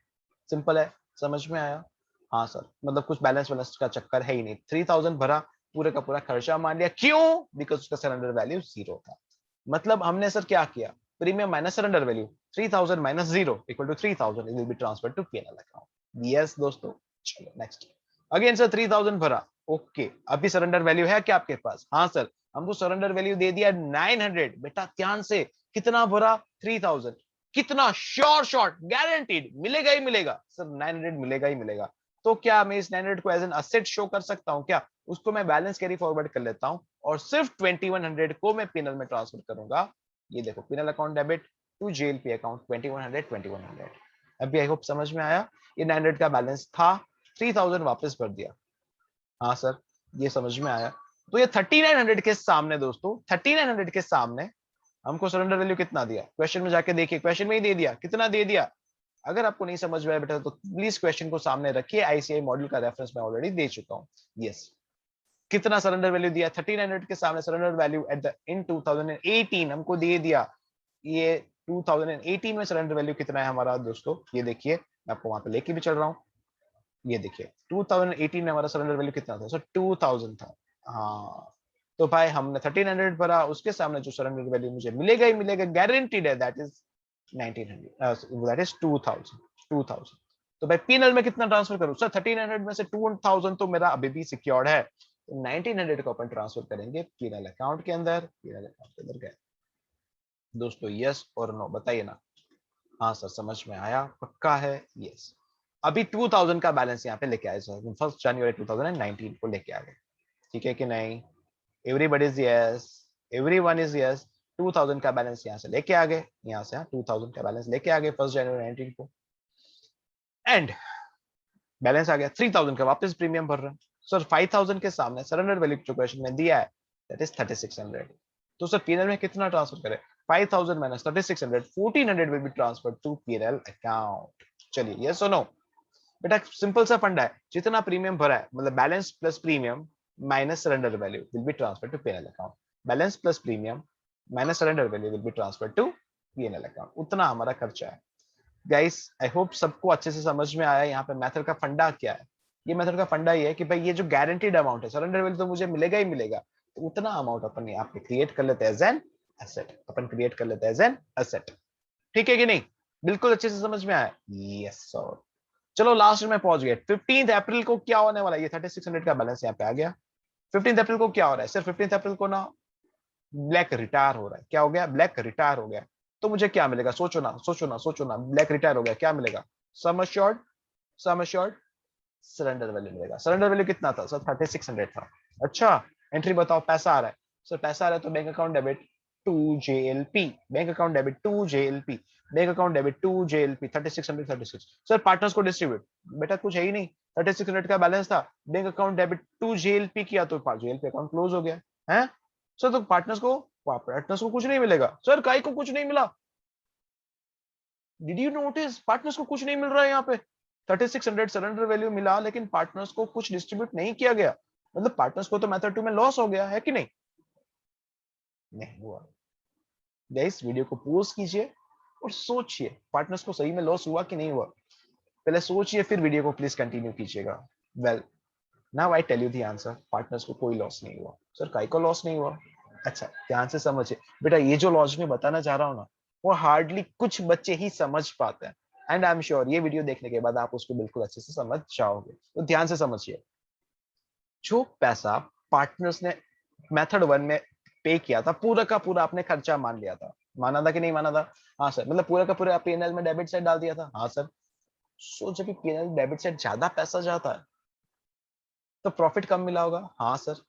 Simple है, समझ में आया? हाँ सर, मतलब कुछ बैलेंस वैलेंस का चक्कर है ही नहीं, 3000 भरा, पूरे का पूरा खर्चा मान लिया। क्यों? बिकॉज उसका सरेंडर वैल्यू जीरो था। मतलब हमने सर क्या किया, premium minus surrender value, 3000 minus zero equal to 3000, it will be transferred to PNL account. Yes दोस्तों, चलो नेक्स्ट। अगेन सर 3000 भरा, ओके अभी सरेंडर वैल्यू है क्या आपके पास? हाँ सर, हमको सरेंडर वैल्यू दे दिया 900। बेटा ध्यान से, कितना भरा? 3000। कितना? श्योर शॉर्ट गारंटीड मिलेगा ही मिलेगा सर, 900 मिलेगा ही मिलेगा। तो क्या मैं इस 900 को एज एन असेट शो कर सकता हूं क्या? उसको मैं बैलेंस कैरी फॉरवर्ड कर लेता हूं और सिर्फ 2100 को मैं पीएनएल में ट्रांसफर करूंगा। ये देखो PNL account debit to JLP account 2100। अभी आई होप समझ में आया। ये 900 का बैलेंस था, 3000 वापस भर दिया। हाँ सर ये समझ में आया। तो ये 3900 के सामने दोस्तों, 3900 के सामने हमको सरेंडर वैल्यू कितना दिया? क्वेश्चन में जाके देखिए, क्वेश्चन में ही दे दिया। कितना दे दिया? अगर आपको नहीं समझ में आया बेटा तो प्लीज क्वेश्चन को सामने रखिए, आईसीआई मॉड्यूल का रेफरेंस मैं ऑलरेडी दे चुका हूं। यस, कितना सरेंडर वैल्यू दिया? 3900 के सामने surrender value at the in 2018 हमको दे दिया। ये 2018 में सरेंडर वैल्यू कितना है हमारा दोस्तों? ये देखिए, मैं आपको वहां पे लेके भी चल रहा हूँ। ये देखिए 2018 में हमारा सरेंडर वैल्यू कितना था सर? 2000 था। हाँ तो भाई हमने 1300 भरा, उसके सामने जो सरेंडर वैल्यू मुझे मिलेगा ही मिलेगा, गारंटीड है, दैट इज 1900, दैट इज 2000। तो भाई पीएनएल में कितना ट्रांसफर करूं सर? 1300 में से 2000 तो मेरा अभी भी सिक्योर्ड है, तो 1900 को अपन ट्रांसफर करेंगे पीएनएल अकाउंट के अंदर। पीएनएल अकाउंट के अंदर गए दोस्तों, यस और नो बताइए ना। हाँ सर समझ में आया, पक्का है, यस। अभी 2000 का बैलेंस यहाँ पे लेके आए सर, 1 जनवरी 2019 को लेके आ गए, ठीक है कि नहीं? Everybody is yes, everyone is yes. 2000 का बैलेंस यहाँ से लेके आ गए, यहाँ से 2000 का बैलेंस लेके आ गए 1 जनवरी 19 को, एंड बैलेंस आ गया 3000 का, वापस प्रीमियम भर रहे हैं सर। 5000 के सामने सरेंडर वैल्यू जो क्वेश्चन में दिया है दैट इज 3600। तो सर पीएनएल में कितना ट्रांसफर करें? 5000 minus 3600, 1400 will be transfer to PNL account. चलिए ये सुनो बेटा, सिंपल सा फंडा है, जितना प्रीमियम भरा है मतलब balance plus premium minus surrender value will be transfer to PNL account. Balance plus premium minus surrender value will be transfer to PNL account, उतना हमारा खर्चा है। गाइस आई होप सबको अच्छे से समझ में आया यहाँ पे मेथड का फंडा क्या है। ये मेथड का फंडा ये है कि भाई ये जो गारंटीड अमाउंट है, सरेंडर वैल्यू तो मुझे मिलेगा ही मिलेगा, तो उतना अमाउंट अपन यहाँ पे क्रिएट कर लेते हैं एज एन एसेट, अपन क्रिएट कर लेते हैं एज एन एसेट। ठीक है कि नहीं? बिल्कुल अच्छे से समझ में आया, यस सर। चलो लास्ट में पहुंच गए। 15 अप्रैल को क्या होने वाला है? ये 3600 का बैलेंस यहाँ पे आ गया। 15 अप्रैल को क्या हो रहा है सर? 15 अप्रैल को ना ब्लैक रिटायर हो रहा है। क्या हो गया? ब्लैक रिटायर हो गया। तो मुझे क्या मिलेगा? सोचो ना, सोचो ना, सोचो ना, ब्लैक रिटायर हो गया, क्या मिलेगा? Sum assured, sum assured surrender value मिलेगा। सरेंडर वैल्यू कितना था सर? 3600 था। अच्छा एंट्री बताओ, पैसा आ रहा है सर, पैसा आ रहा है तो bank account debit to JLP, bank account debit to JLP, bank account debit to JLP 3600 36। Sir partners को डिस्ट्रीब्यूट, बेटा कुछ है ही नहीं, 3600 का बैलेंस था, bank account debit to JLP किया तो जेएलपी अकाउंट क्लोज हो गया है सर। तो पार्टनर्स को कुछ नहीं मिलेगा सर, काई को कुछ नहीं मिला। Did you notice? पार्टनर्स को कुछ नहीं मिल रहा है यहाँ पे। 3600 सरेंडर वैल्यू मिला लेकिन पार्टनर्स को कुछ डिस्ट्रीब्यूट नहीं किया गया, मतलब पार्टनर्स को तो मेथड 2 में लॉस हो गया है कि नहीं? नहीं हुआ। गाइस वीडियो को पॉज कीजिए और सोचिए पार्टनर्स को सही में लॉस हुआ कि नहीं हुआ। पहले सोचिए फिर वीडियो को प्लीज कंटिन्यू कीजिएगा। Well now I tell you the answer, partners को कोई लॉस नहीं हुआ। सर काय को लॉस नहीं हुआ? अच्छा ध्यान से समझिए बेटा, ये जो लॉजिक में बताना चाह रहा हूं ना, वो हार्डली कुछ बच्चे ही समझ पाते हैं, एंड आई एम श्योर ये वीडियो देखने के बाद आप उसको बिल्कुल अच्छे से समझ जाओगे। तो ध्यान से समझिए, जो पैसा पार्टनर्स ने मेथड 1 में पे किया था, पूरा का पूरा आपने खर्चा मान लिया था, माना था कि नहीं माना था? हाँ सर, मतलब पूरा का पूरा पीएनएल में डेबिट साइड डाल दिया था, हाँ सर। सो जब पीएनएल डेबिट साइड ज्यादा पैसा जाता है तो प्रॉफिट कम मिला होगा, हाँ सर।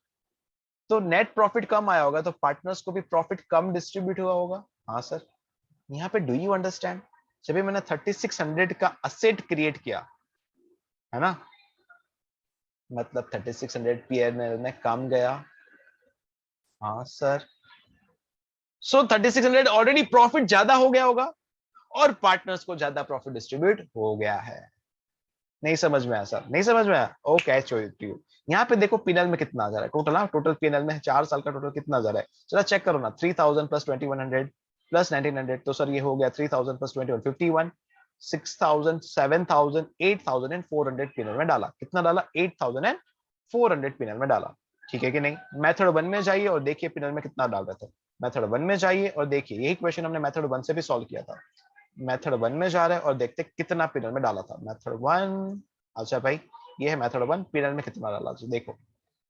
तो नेट प्रॉफिट कम आया होगा तो पार्टनर्स को भी प्रॉफिट कम डिस्ट्रीब्यूट हुआ होगा, हाँ सर। यहाँ पे डू यू अंडरस्टैंड? जब भी मैंने 3600 का असेट क्रिएट किया है ना, मतलब 3600 पीएनएल में कम गया, हाँ सर। सो 3600 ऑलरेडी प्रॉफिट ज्यादा हो गया होगा और पार्टनर्स को ज्यादा प्रॉफिट डिस्ट्रीब्यूट हो गया है। नहीं समझ में आया सर? नहीं समझ में आया? Okay you. यहाँ पे देखो पीएनएल में कितना आ जा रहा है टोटल, ना टोटल पीएनएल में 4 साल का टोटल कितना आ जा रहा है, चलो चेक करो ना। 3000 प्लस 2100 प्लस 1900, तो सर ये हो गया 3000 प्लस 21 51, 6000 7000 8000 एंड 400 पीएनएल में डाला। कितना डाला? 8000 एंड 400 पीएनएल में डाला। ठीक है कि नहीं? मेथड 1 में जाइए और देखिए पीएनएल में कितना डाल रहे थे। मेथड 1 में जाइए और देखिए, यही क्वेश्चन हमने मेथड 1 से भी सॉल्व किया था। मेथड 1 में जा रहे हैं और देखते कितना पीरियड में डाला था मेथड 1। अच्छा भाई ये है मेथड 1, पीरियड में कितना डाला था देखो,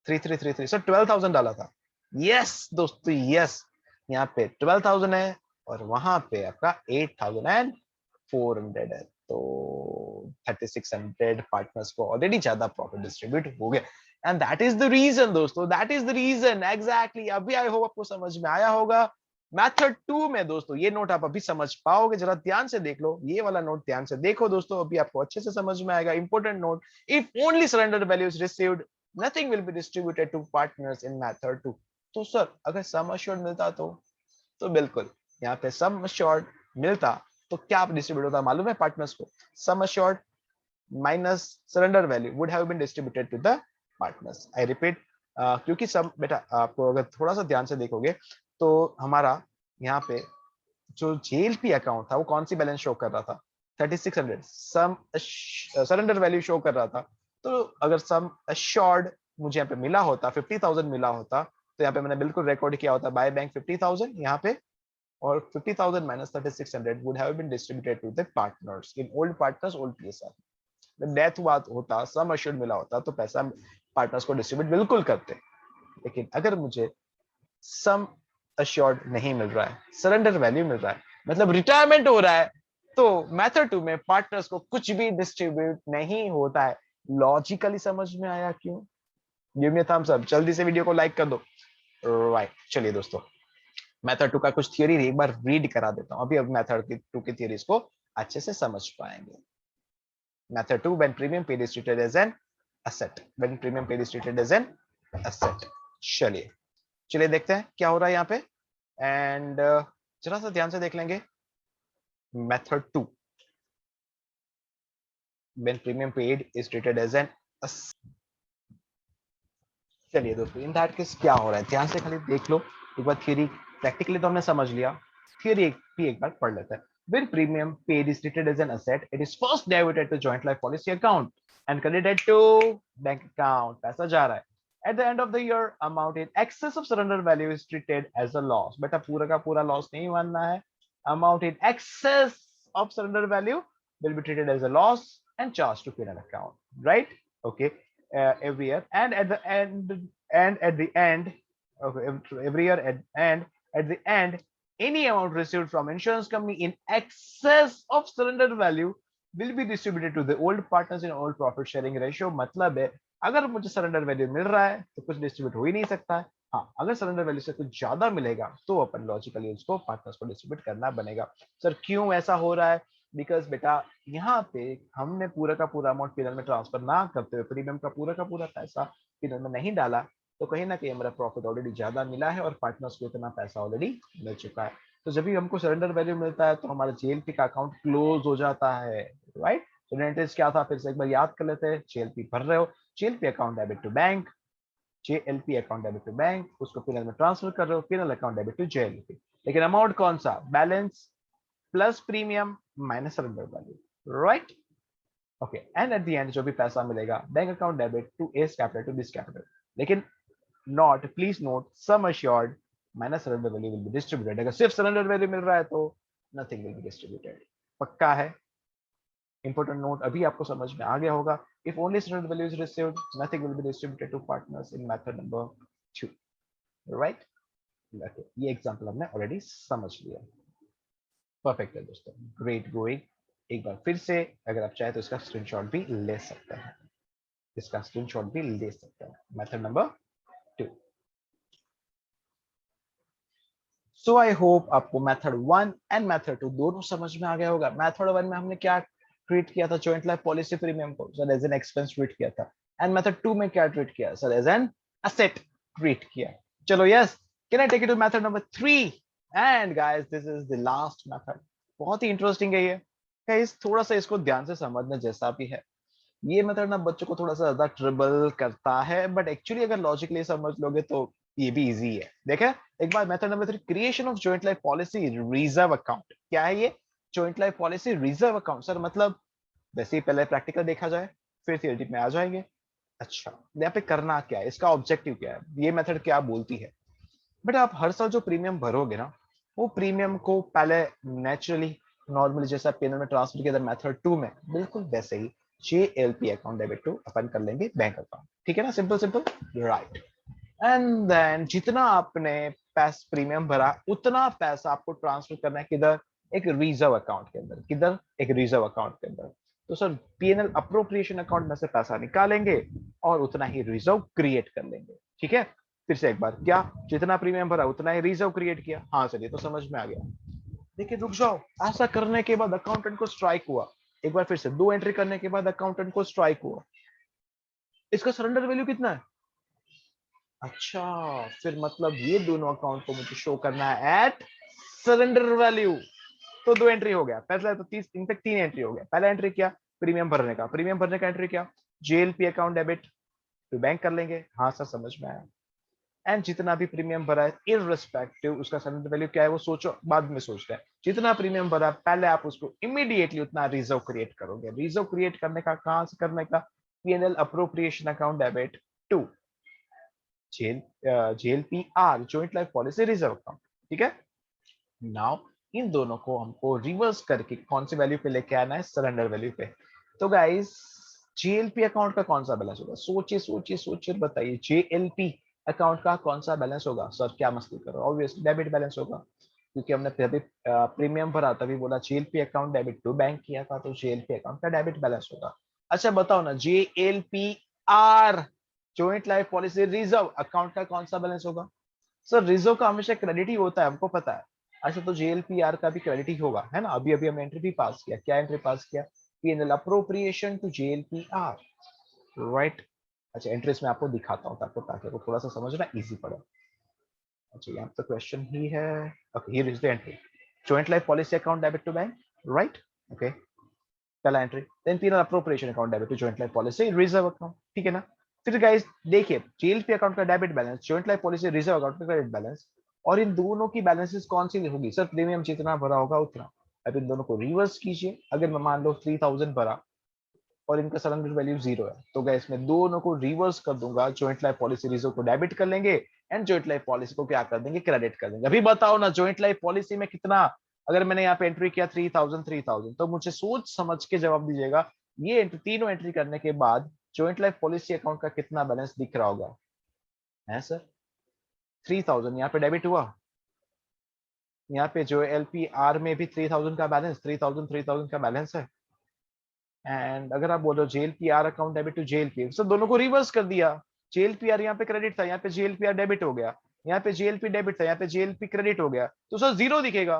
3333 सर 12000 डाला था। यस दोस्तों यस, यहाँ पे 12000 है और वहां पे आपका 8400 है, तो 3600 पार्टनर्स को ऑलरेडी ज्यादा प्रॉफिट डिस्ट्रीब्यूट हो गया। And that is the reason दोस्तों, that is the reason exactly. अभी आई होप आपको समझ में आया होगा। मेथड 2 में दोस्तों ये नोट आप अभी समझ पाओगे, जरा ध्यान से देख लो, ये वाला नोट ध्यान से देखो दोस्तों, अभी आपको अच्छे से समझ में आएगा। Important note, if only surrender value is received nothing will be distributed to partners in method 2। तो सर अगर सम अश्योर्ड मिलता तो बिल्कुल यहाँ पे सम अश्योर्ड मिलता तो क्या आप डिस्ट्रीब्यूट होता मालूम है पार्टनर्स को? Sum assured minus surrender value would have been distributed to the partners. I repeat, क्योंकि सम बेटा आपको अगर थोड़ा सा ध्यान से देखोगे तो हमारा यहाँ पे जो जेएलपी अकाउंट था वो कौन सी बैलेंस शो कर रहा था? 3600 सम सरेंडर वैल्यू शो कर रहा था। तो अगर सम अश्योर्ड मुझे यहाँ पे मिला होता, 50,000 मिला होता, तो यहाँ पे मैंने बिल्कुल रिकॉर्ड किया होता बाय बैंक 50,000 यहाँ पे, और 50,000 minus 3,600 would have been distributed to the partners in old partners old PSR. जब डेथ हुआ होता, सम अश्योर्ड मिला होता तो पैसा पार्टनर्स को डिस्ट्रीब्यूट बिल्कुल करते, लेकिन अगर मुझे सम अश्योर्ड नहीं मिल रहा है, सरेंडर वैल्यू मिल रहा है, मतलब रिटायरमेंट हो रहा है, तो मेथड 2 में पार्टनर्स को कुछ भी डिस्ट्रीब्यूट नहीं होता है। लॉजिकली समझ में आया क्यों? Give me a thumbs up, जल्दी से वीडियो को लाइक कर दो। राइट, चलिए दोस्तों, मेथड 2 का कुछ थियरी एक बार रीड करा देता हूं, अभी अब मेथड 2 की थियरीज को अच्छे से समझ पाएंगे। Method 2, when premium paid is treated as an asset, when premium paid is treated as an asset। चलिए देखते हैं क्या हो रहा है यहाँ पे, एंड जरा सा ध्यान से देख लेंगे। Method 2, when premium paid is treated as an asset। चलिए दोस्तों, इन दैट केस क्या हो रहा है, ध्यान से खाली देख लो एक बार। थियरी प्रैक्टिकली तो हमने समझ लिया, थियरी भी एक बार पढ़ लेते हैं। When premium paid is treated as an asset, it is first debited to joint life policy account and credited to bank account। पैसा जा रहा है। At the end of the year, amount in excess of surrender value is treated as a loss। बेटा पूरा का पूरा loss नहीं मानना है। Amount in excess of surrender value will be treated as a loss and charged to P&L account, right? Okay. Every year, and at the end, okay, every year and at the end, any amount received from insurance company in excess of surrender value will be distributed to the old partners in old profit sharing ratio। मतलब है अगर मुझे surrender value मिल रहा है तो कुछ distribute हो ही नहीं सकता है। हाँ, अगर सरेंडर वैल्यू से कुछ ज्यादा मिलेगा तो अपन लॉजिकली उसको पार्टनर्स को डिस्ट्रीब्यूट करना बनेगा। सर क्यों ऐसा हो रहा है? बिकॉज बेटा यहाँ पे हमने पूरा का पूरा अमाउंट पीएनएल में ट्रांसफर ना करते हुए प्रीमियम का पूरा पैसा पीएनएल में नहीं डाला, तो कहीं ना कहीं हमारा प्रॉफिट ऑलरेडी ज्यादा मिला है और पार्टनर्स को इतना पैसा ऑलरेडी मिल चुका है। तो जब भी हमको सरेंडर वैल्यू मिलता है तो हमारा जेएलपी का अकाउंट क्लोज हो जाता है, राइट? तो इंटरेस्ट क्या था, फिर से एक बार याद कर लेते हैं। जेएलपी भर रहे हो, JLP account debit to bank, JLP account debit to bank, उसको पीएनएल में ट्रांसफर कर रहे हो, PNL account debit to JLP. लेकिन अमाउंट कौन सा? Balance plus premium minus surrender value, right? Okay, and at the end जो भी पैसा मिलेगा bank account debit to as capital to this capital. लेकिन not, please note, sum assured minus surrender value will be distributed. अगर सिर्फ surrender value मिल रहा है तो नथिंग विल बी डिस्ट्रीब्यूटेड। पक्का है? इंपॉर्टेंट नोट अभी आपको समझ में आ गया होगा। If only surrender value is received, nothing will be distributed to partners in method number 2, right? ये एग्जांपल हमने ऑलरेडी समझ लिया। परफेक्ट है दोस्तों, ग्रेट गोइंग। एक बार फिर से अगर आप चाहे तो इसका स्क्रीनशॉट भी ले सकते हैं, इसका स्क्रीनशॉट भी ले सकते हैं। Method number 2। So I hope आपको मेथड 1 एंड मेथड 2 दोनों समझ में आ गया होगा। मेथड 1 में हमने क्या ट्रीट किया था? जॉइंट लाइफ पॉलिसी प्रीमियम को sir as an expense treat किया था। एंड मेथड 2 में क्या ट्रीट किया? Sir as an asset treat किया। चलो yes, can I take you to method number 3? And guys this is the last method. बहुत ही इंटरेस्टिंग है ये गाइस, थोड़ा सा इसको ध्यान से समझने जैसा भी है। ये मेथड ना बच्चों को थोड़ा सा ज्यादा ट्रबल करता है, बट एक्चुअली अगर लॉजिकली समझ लोगे तो ये भी इजी है। देखे एक बार, method number 3, creation of joint life policy reserve account. क्या है ये joint life policy reserve account? Sir मतलब वैसे ही पहले प्रैक्टिकल देखा जाए फिर थियोरी में आ जाएंगे। अच्छा, यहाँ पे करना क्या है, इसका ऑब्जेक्टिव क्या है, ये मेथड क्या बोलती है? बट आप हर साल जो प्रीमियम भरोगे ना, वो प्रीमियम को पहले नेचुरली नॉर्मली जैसा पेनल में ट्रांसफर किया था मेथड 2 में, बिल्कुल वैसे ही जेएलपी अकाउंट डेबिट टू अपन कर लेंगे बैंक अकाउंट। ठीक है ना, simple simple, right? And then जितना आपने पैस प्रीमियम भरा उतना पैसा आपको ट्रांसफर करना है किधर? एक रिजर्व अकाउंट के अंदर। किधर? एक रिजर्व अकाउंट के अंदर। तो सर पीएनएल अप्रोप्रिएशन अकाउंट में से पैसा निकालेंगे और उतना ही रिजर्व क्रिएट कर लेंगे। ठीक है, फिर से एक बार, क्या जितना प्रीमियम भरा उतना ही रिजर्व क्रिएट किया? हाँ सर ये तो समझ में आ गया। देखिए रुक जाओ, ऐसा करने के बाद अकाउंटेंट को स्ट्राइक हुआ। एक बार फिर से 2 एंट्री करने के बाद अकाउंटेंट को स्ट्राइक हुआ, इसका सरेंडर वैल्यू कितना है? अच्छा, फिर मतलब ये दोनों अकाउंट को मुझे शो करना है एट सरेंडर वैल्यू। तो 2 एंट्री हो गया, पहला तो 30, इनफैक्ट 3 एंट्री हो गया। पहला एंट्री क्या? प्रीमियम भरने का। प्रीमियम भरने का एंट्री क्या? JLP account debit to bank कर लेंगे। हाँ सर समझ में आया। एंड जितना भी प्रीमियम भरा है इररिस्पेक्टिव उसका सरेंडर वैल्यू क्या है वो सोचो, बाद में सोचते हैं। जितना प्रीमियम भरा पहले आप उसको इमीडिएटली उतना रिजर्व क्रिएट करोगे। रिजर्व क्रिएट करने का कहां से करने का? PNL appropriation account debit to JLPR, joint life policy reserve account. ठीक है, नाउ इन दोनों को हमको रिवर्स करके कौन सी वैल्यू पे लेके आना है, सरेंडर वैल्यू पे। तो गाइस जेएलपी अकाउंट का कौन सा बैलेंस होगा, सोचिए सोचिए सोचिए बताइए, जेएलपी अकाउंट का कौन सा बैलेंस होगा। सर क्या मस्ती कर रहे हो, ऑब्वियसली डेबिट बैलेंस होगा, क्योंकि हमने तभी प्रीमियम भरा तभी बोला JLP account debit to bank किया था, तो जेएलपी अकाउंट का डेबिट बैलेंस होगा। अच्छा बताओ ना, JLP R joint life policy reserve account का कौन सा बैलेंस होगा। सर रिजर्व का हमेशा क्रेडिट ही होता है, हमको पता है। अच्छा तो जेएलपीआर का भी क्रेडिट ही होगा, है ना। अभी अभी हमने एंट्री भी पास किया, क्या एंट्री पास किया, पीएनएल अप्रोप्रिएशन टू जेएलपीआर, राइट। अच्छा इंटरेस्ट में आपको दिखाता हूँ ताकि आपको थोड़ा सा समझना इजी पड़े। अच्छा यहाँ तो क्वेश्चन ही है। Okay here is the entry, joint life policy account debit to bank, right. Okay पहला entry, then PNL appropriation account debit to joint life policy reserve account, ठीक है ना। फिर गाइस देखिए जेएलपी अकाउंट का debit balance, joint life policy reserve account का credit balance, और इन दोनों की बैलेंसेस कौन सी होगी। सर प्रीमियम जितना भरा होगा उतना। अब इन दोनों को रिवर्स कीजिए, अगर मैं मान लो 3000 भरा और इनका सरेंडर वैल्यू 0 है, तो गाइस मैं दोनों को रिवर्स कर दूंगा, जॉइंट लाइफ पॉलिसी रिजर्व को डेबिट कर लेंगे एंड जॉइंट लाइफ पॉलिसी को क्या कर देंगे, क्रेडिट कर देंगे। अभी बताओ ना जॉइंट लाइफ पॉलिसी में कितना, अगर मैंने यहाँ पे एंट्री किया 3000 तो मुझे सोच समझ के जवाब दीजिएगा, ये तीनों एंट्री करने के बाद जॉइंट लाइफ पॉलिसी अकाउंट का कितना बैलेंस दिख रहा होगा। है सर 3000 यहाँ पे डेबिट हुआ, यहाँ पे जो एलपीआर में भी 3000 का बैलेंस, 3000 का बैलेंस है। एंड अगर आप बोल रहे हो JLPR account debit to JLP, sir दोनों को रिवर्स कर दिया। जेएलपीआर यहाँ पे क्रेडिट था, यहाँ पे जेएलपीआर डेबिट हो गया, यहाँ पे जेएलपी डेबिट था, यहाँ पे जेएलपी क्रेडिट हो गया, तो सर जीरो दिखेगा।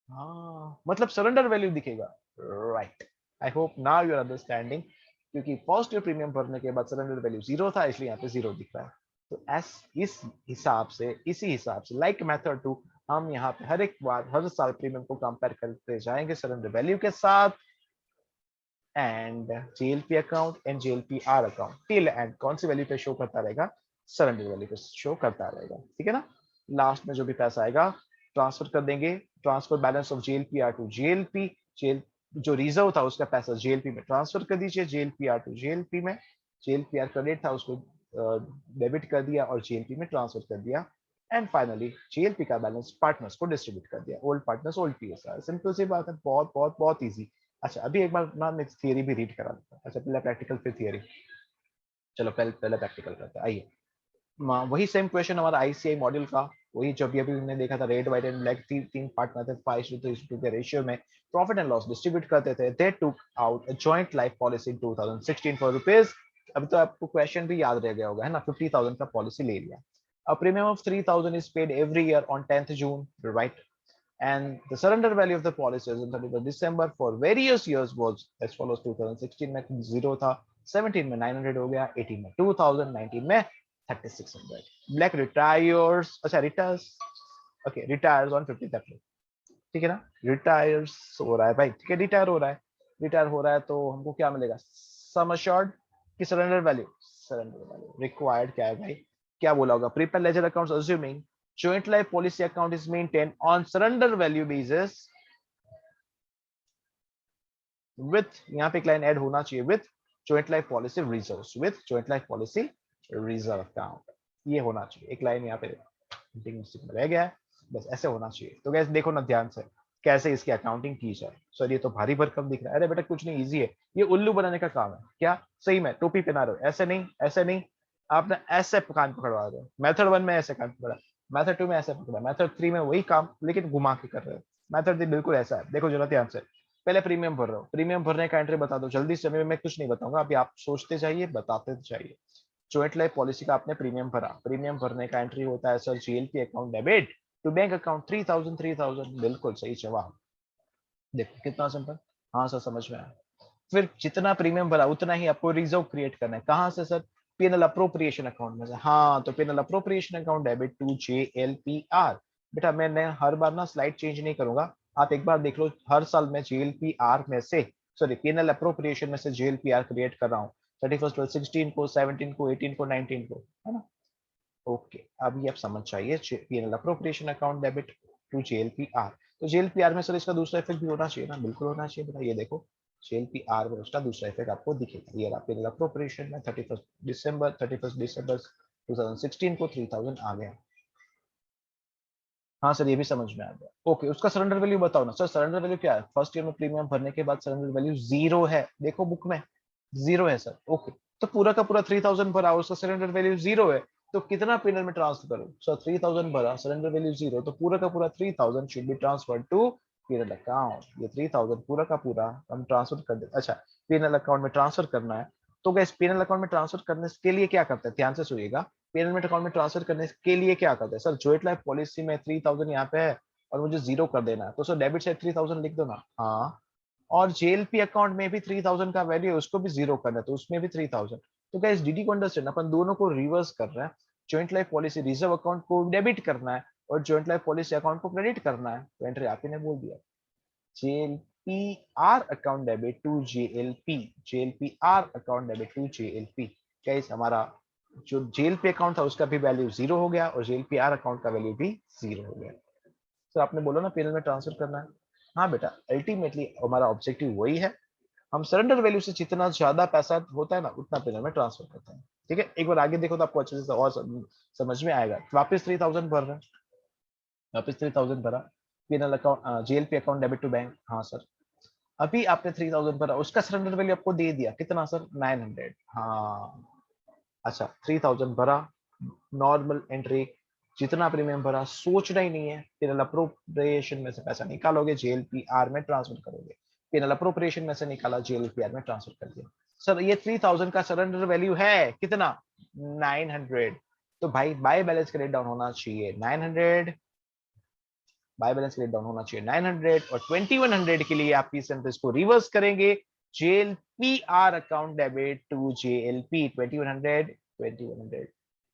हाँ मतलब सरेंडर वैल्यू दिखेगा, right. I hope now you are understanding, क्योंकि फर्स्ट ईयर प्रीमियम भरने के बाद सरेंडर वैल्यू जीरो था, इसलिए यहाँ पे जीरो दिख रहा है। तो एस इस हिसाब से, इसी हिसाब से लाइक मेथड टू, हम यहाँ पे हर एक बार हर साल प्रीमियम को कंपेयर करते जाएंगे सरेंडर वैल्यू के साथ, and JLP account and JLPR account till end कौन सी वैल्यू पे शो करता रहेगा, सरेंडर वैल्यू पे शो करता रहेगा, ठीक है ना। लास्ट में जो भी पैसा आएगा ट्रांसफर कर देंगे, transfer balance of JLPR to JLP, जेल जो रिजर्व था उसका पैसा जेएलपी में ट्रांसफर कर दीजिए, जेएलपीआर टू जेएलपी में, जेएलपीआर क्रेडिट था उसको डेबिट कर दिया और जेएलपी में ट्रांसफर कर दिया, एंड फाइनली जेएलपी का बैलेंस पार्टनर्स को डिस्ट्रीब्यूट कर दिया, old partners old PSR, simple सी बात है, बहुत बहुत बहुत इजी। अच्छा अभी एक बार ना मैं थियरी भी रीड करा देता हूँ, अच्छा पहले प्रैक्टिकल फिर थियरी, चलो पहले पहले प्रैक्टिकल करते हैं, आइए। वही सेम क्वेश्चन हमारा आईसीआई मॉड्यूल का, वही जो भी अभी हमने देखा था, रेड व्हाइट एंड ब्लैक, तीन पार्ट में थे, 5:3 के रेशियो में प्रॉफिट एंड लॉस डिस्ट्रीब्यूट करते थे। They took out a joint life policy in 2016 for rupees, अभी तो आपको क्वेश्चन भी याद रह गया होगा, है ना, 50,000 का पॉलिसी ले लिया। A premium of 3,000 is paid every year on 10th June, right? And the surrender value of the policy on 31st December for various years was as follows: 2016 में 0 था, 17 में 900 हो गया, 18 में 2000, 19 में 3600। Black retires, अच्छा retires, okay retires on 50th April, ठीक है ना, रिटायर्स हो रहा है भाई, ठीक है रिटायर हो रहा है, रिटायर हो रहा है तो हमको क्या मिलेगा, सम अश्योर्ड की surrender value, surrender value required क्या है भाई, क्या बोला होगा, prepaid ledger accounts assuming joint life policy account is maintained on surrender value basis with, यहाँ पे एक लाइन ऐड होना चाहिए, with joint life policy reserves, with joint life policy reserve account, ये होना चाहिए, एक लाइन यहाँ पे रह गया है, बस ऐसे होना चाहिए। तो गैस देखो ना ध्यान से कैसे इसकी अकाउंटिंग की जाए। सर ये तो भारी भरकम दिख रहा है, अरे बेटा कुछ नहीं, इजी है, ये उल्लू बनाने का काम है। क्या सही में टोपी पहना रहे हो, ऐसे नहीं ऐसे नहीं, आपने ऐसे कान पकड़वा रहे हो, मेथड 1 में ऐसे कान पकड़ा, मेथड 2 में ऐसे पकड़ा, मेथड 3 में वही काम लेकिन घुमा के कर रहे हो। मेथड 3 बिल्कुल ऐसा है, देखो जरा ध्यान से, पहले प्रीमियम भर रहे हो, प्रीमियम भरने का एंट्री बता दो जल्दी से, मैं कुछ नहीं बताऊंगा, अभी आप सोचते जाइए बताते जाइए। जॉइंट लाइफ पॉलिसी का आपने प्रीमियम भरा, प्रीमियम भरने का एंट्री होता है sir GLP account debit to bank account 3000, बिल्कुल सही जवाब। देखो कितना सिंपल, हाँ सर समझ में आया। फिर जितना प्रीमियम भरा उतना ही आपको रिजर्व क्रिएट करना है, कहाँ से सर, पीएनएल अप्रोप्रिएशन अकाउंट में से, हाँ तो PNL appropriation account debit to JLPR. बेटा मैं हर बार ना स्लाइड चेंज नहीं करूंगा, आप एक बार देख लो, हर साल मैं जेएलपीआर में से, सॉरी पीएनएल अप्रोप्रिएशन में से जेएलपीआर क्रिएट कर रहा हूँ, 31st 16 को, 17 को, 18 को, 19 को, है ना। ओके अभी आप समझ जाइए, PNL appropriation account debit to JLPR, तो जेएलपीआर में सर इसका दूसरा इफेक्ट भी होना चाहिए ना, बिल्कुल होना चाहिए बेटा, ये देखो जेएलपीआर में उसका दूसरा इफेक्ट आपको दिखेगा, ये पीएनएल अप्रोप्रिएशन में 31st दिसंबर 2016 को 3000 आ गया।
हाँ सर, ये भी समझ में आ गया। ओके, उसका सरेंडर वैल्यू बताओ ना सर। सरेंडर वैल्यू क्या है? फर्स्ट ईयर में प्रीमियम भरने के बाद सरेंडर वैल्यू 0 है, देखो बुक में 0 है सर। ओके, तो पूरा का पूरा 3000 भरा, उसका सरेंडर वैल्यू 0 है, तो कितना पीनल में ट्रांसफर करो सर? 3000 भरा, सरेंडर वैल्यू 0, तो पूरा का पूरा 3000 should be transfer to PNL account. ये 3000 पूरा का पूरा हम ट्रांसफर कर दे। अच्छा, पीनल अकाउंट में ट्रांसफर करना है, तो गैस पीनल अकाउंट में ट्रांसफर करने के लिए क्या करते हैं, ध्यान से सुनिएगा। पेमेंट अकाउंट में ट्रांसफर करने के लिए क्या करते हैं सर? जॉइंट लाइफ पॉलिसी में 3000 यहाँ पे है और मुझे 0 कर देना है, तो सर डेबिट साइड 3000 लिख दो ना। हाँ, और जेएलपी अकाउंट में भी 3000 का वैल्यू है, उसको भी 0 करना है, तो उसमें भी 3000। तो गाइस डीडी को अंडरस्टैंड, अपन दोनों को रिवर्स कर रहे हैं। Joint life policy reserve account को डेबिट करना है और जॉइंट लाइफ पॉलिसी अकाउंट को क्रेडिट करना है, तो एंट्री आप ही ने बोल दिया। JLPR account debit to JLP, JLPR account debit to JLP. Guys हमारा जो जेएलपी अकाउंट था उसका भी वैल्यू 0 हो गया और जेएलपीआर अकाउंट का वैल्यू भी 0 हो गया। तो आपने बोला ना पीएनएल में ट्रांसफर करना है। हाँ बेटा, अल्टीमेटली हमारा ऑब्जेक्टिव वही है। हम सरेंडर वैल्यू से जितना ज्यादा पैसा होता है ना, उतना पीएनएल में ट्रांसफर करते हैं। ठीक है, एक बार आगे देखो तो आपको अच्छे से और समझ में आएगा। वापस 3000 भर रहे हैं, वापस 3000 भरा, PNL account JLP account debit to bank. हाँ सर, अभी आपने 3000 भरा, उसका सरेंडर वैल्यू आपको दे दिया कितना सर? 900। हाँ, अच्छा 3000 भरा, नॉर्मल एंट्री, जितना प्रीमियम भरा सोचना ही नहीं है, फिर अप्रोप्रिएशन में से पैसा निकालोगे, जेएलपीआर में ट्रांसफर करोगे। फिर अप्रोप्रिएशन में से निकाला, जेएलपीआर में ट्रांसफर कर दिया। सर ये 3000 का सरेंडर वैल्यू है कितना? 900। तो भाई बाय बैलेंस क्रेडिट डाउन होना चाहिए 900, बाय बैलेंस क्रेडिट डाउन होना चाहिए 900, और 2100 के लिए आप इस सेंटेंस को रिवर्स करेंगे, JLPR account debit to JLP 2100, 2100।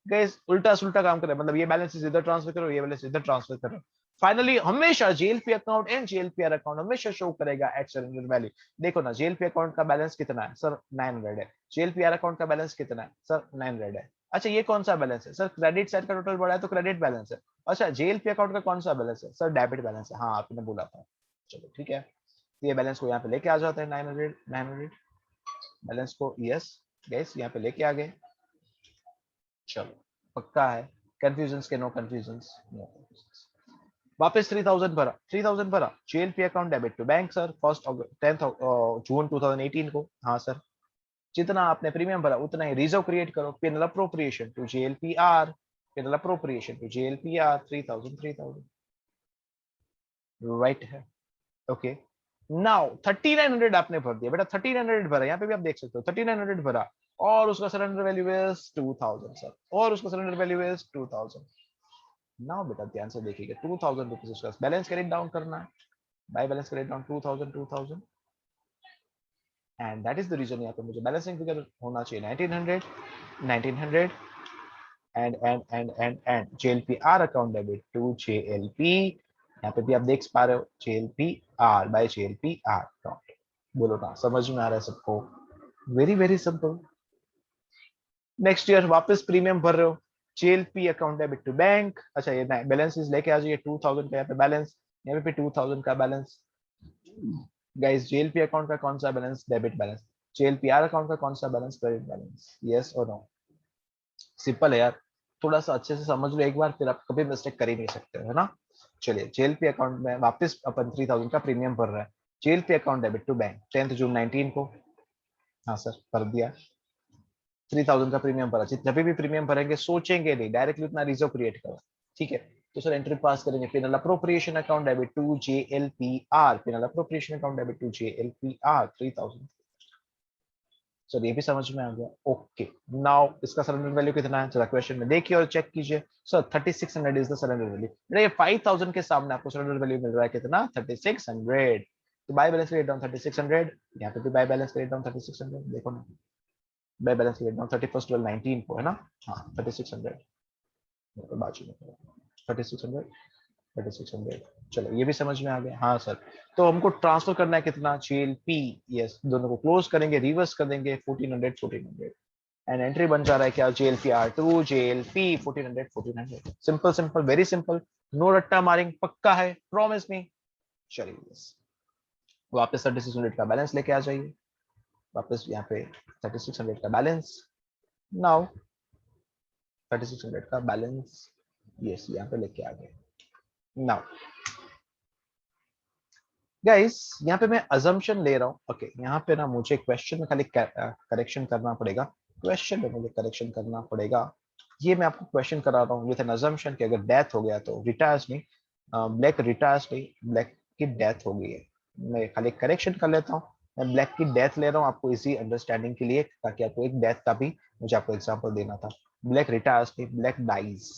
Guys उल्टा सुल्टा काम कर रहे हैं, मतलब ये बैलेंस इधर ट्रांसफर करो, ये बैलेंस इधर ट्रांसफर करो। फाइनली हमेशा JLP account and JLPR account हमेशा शो करेगा एट सरेंडर वैल्यू। देखो ना, जेएलपी अकाउंट का बैलेंस कितना है सर? 900 है। जेएलपीआर अकाउंट का बैलेंस कितना है सर? 900 है। अच्छा ये कौन सा बैलेंस है सर? क्रेडिट साइड का टोटल बढ़ा है तो क्रेडिट बैलेंस है। अच्छा जेएलपी अकाउंट का कौन सा बैलेंस है सर? डेबिट बैलेंस है। हाँ आपने बोला था। चलो ठीक है, ये बैलेंस को यहाँ पे लेके आ जाते हैं 900, 900 बैलेंस को। यस गैस यहाँ पे लेके आ गए। चलो पक्का है, कंफ्यूजन के नो कंफ्यूजन, नो कंफ्यूजन। वापस 3000 भरा, 3000 भरा, JLP account debit to bank sir, first 10th June 2018 को। हाँ सर, जितना आपने प्रीमियम भरा उतना ही रिजर्व क्रिएट करो, PNL appropriation to JLPR, PNL appropriation to JLPR 3000, 3000 right है। ओके, नाउ 3900 आपने भर दिया बेटा, 3900 भरा, यहाँ पे भी आप देख सकते हो 3900 भरा, और उसका सरेंडर वैल्यू इज 2000 सर, और उसका सरेंडर वैल्यू इज 2000। नाउ बेटा ध्यान से देखिएगा, 2000 रुपीज उसका बैलेंस क्रेडिट डाउन करना है, by balance credit down 2000, 2000, and that is the reason यहाँ पे मुझे बैलेंसिंग फिगर होना चाहिए 1900, 1900, and JLPR account debit to JLP. यहाँ पे भी आप देख पा रहे हो जेएलपीआर बाय जेएलपीआर अकाउंट। बोलो ना, समझ में आ रहा है सबको? Very very simple. Next year वापस प्रीमियम भर रहे हो, JLP account debit to bank. अच्छा ये बैलेंसेस लेके आ जाइए, 2000 का यहाँ पे बैलेंस, यहाँ पे 2000 का बैलेंस। गाइस जेएलपी अकाउंट का कौन सा balance? Debit balance. JLPR account का कौन सा बैलेंस? Credit balance. यस और नो? सिंपल है यार, थोड़ा सा अच्छे से समझ लो एक बार, फिर आप कभी मिस्टेक कर ही नहीं सकते, है ना? चलिए, जेएलपी अकाउंट में वापस अपन 3000 का प्रीमियम भर रहा है, JLP account debit to bank 10th जून 19 को। हाँ सर कर दिया, 3000 का प्रीमियम भरा। जब भी प्रीमियम भरेंगे सोचेंगे नहीं, डायरेक्टली उतना रिजर्व क्रिएट करो। ठीक है, तो सर एंट्री पास करेंगे, PNL appropriation account debit to JLPR, PNL appropriation account debit to JLPR 3000। Sir ये भी समझ में आ गया। ओके, नाउ इसका सरेंडर वैल्यू कितना है जरा क्वेश्चन में देखिए और चेक कीजिए। Sir 3600 is the surrender value. ये 5000 के सामने आपको सरेंडर वैल्यू मिल रहा है कितना? 3600। तो बाय बैलेंस रेट डाउन 3600, यहाँ पे भी बाय बैलेंस रेट डाउन 3600, देखो ना, बाय बैलेंस रेट डाउन 31/12/19 को, है ना? हाँ 3600 बाजू में 3600, 3600। चलो ये भी समझ में आ गया। हाँ सर, तो हमको ट्रांसफर करना है कितना? जेएलपी। यस, दोनों को क्लोज करेंगे, रिवर्स कर देंगे 1400, 1400, एंड एंट्री बन जा रहा है क्या? जेएलपीआर2 JLP 1400, 1400। Simple simple, very simple, no रट्टा मारिंग, पक्का है? Promise me? चलिए यस, वापस 3600 का बैलेंस लेके आ जाइए, वापस यहाँ पे 3600 का बैलेंस। नाउ 3600 का बैलेंस, यस यहाँ पे लेके आ गए। नाउ गाइस, यहाँ पे मैं अजम्पशन ले रहा हूँ. ओके, यहाँ पे ना मुझे क्वेश्चन में खाली करेक्शन करना पड़ेगा. क्वेश्चन में मुझे करेक्शन करना पड़ेगा. ये मैं आपको क्वेश्चन करा रहा हूँ विथ एन अजम्पशन कि अगर डेथ हो गया तो रिटायर्स नहीं, ब्लैक रिटायर्स नहीं, ब्लैक की डेथ हो गई है. मैं खाली करेक्शन कर लेता हूँ. मैं ब्लैक की डेथ ले रहा हूँ आपको इजी अंडरस्टैंडिंग के लिए, ताकि आपको एक डेथ का भी मुझे आपको एग्जाम्पल देना था. ब्लैक रिटायर्स नहीं, ब्लैक डाइज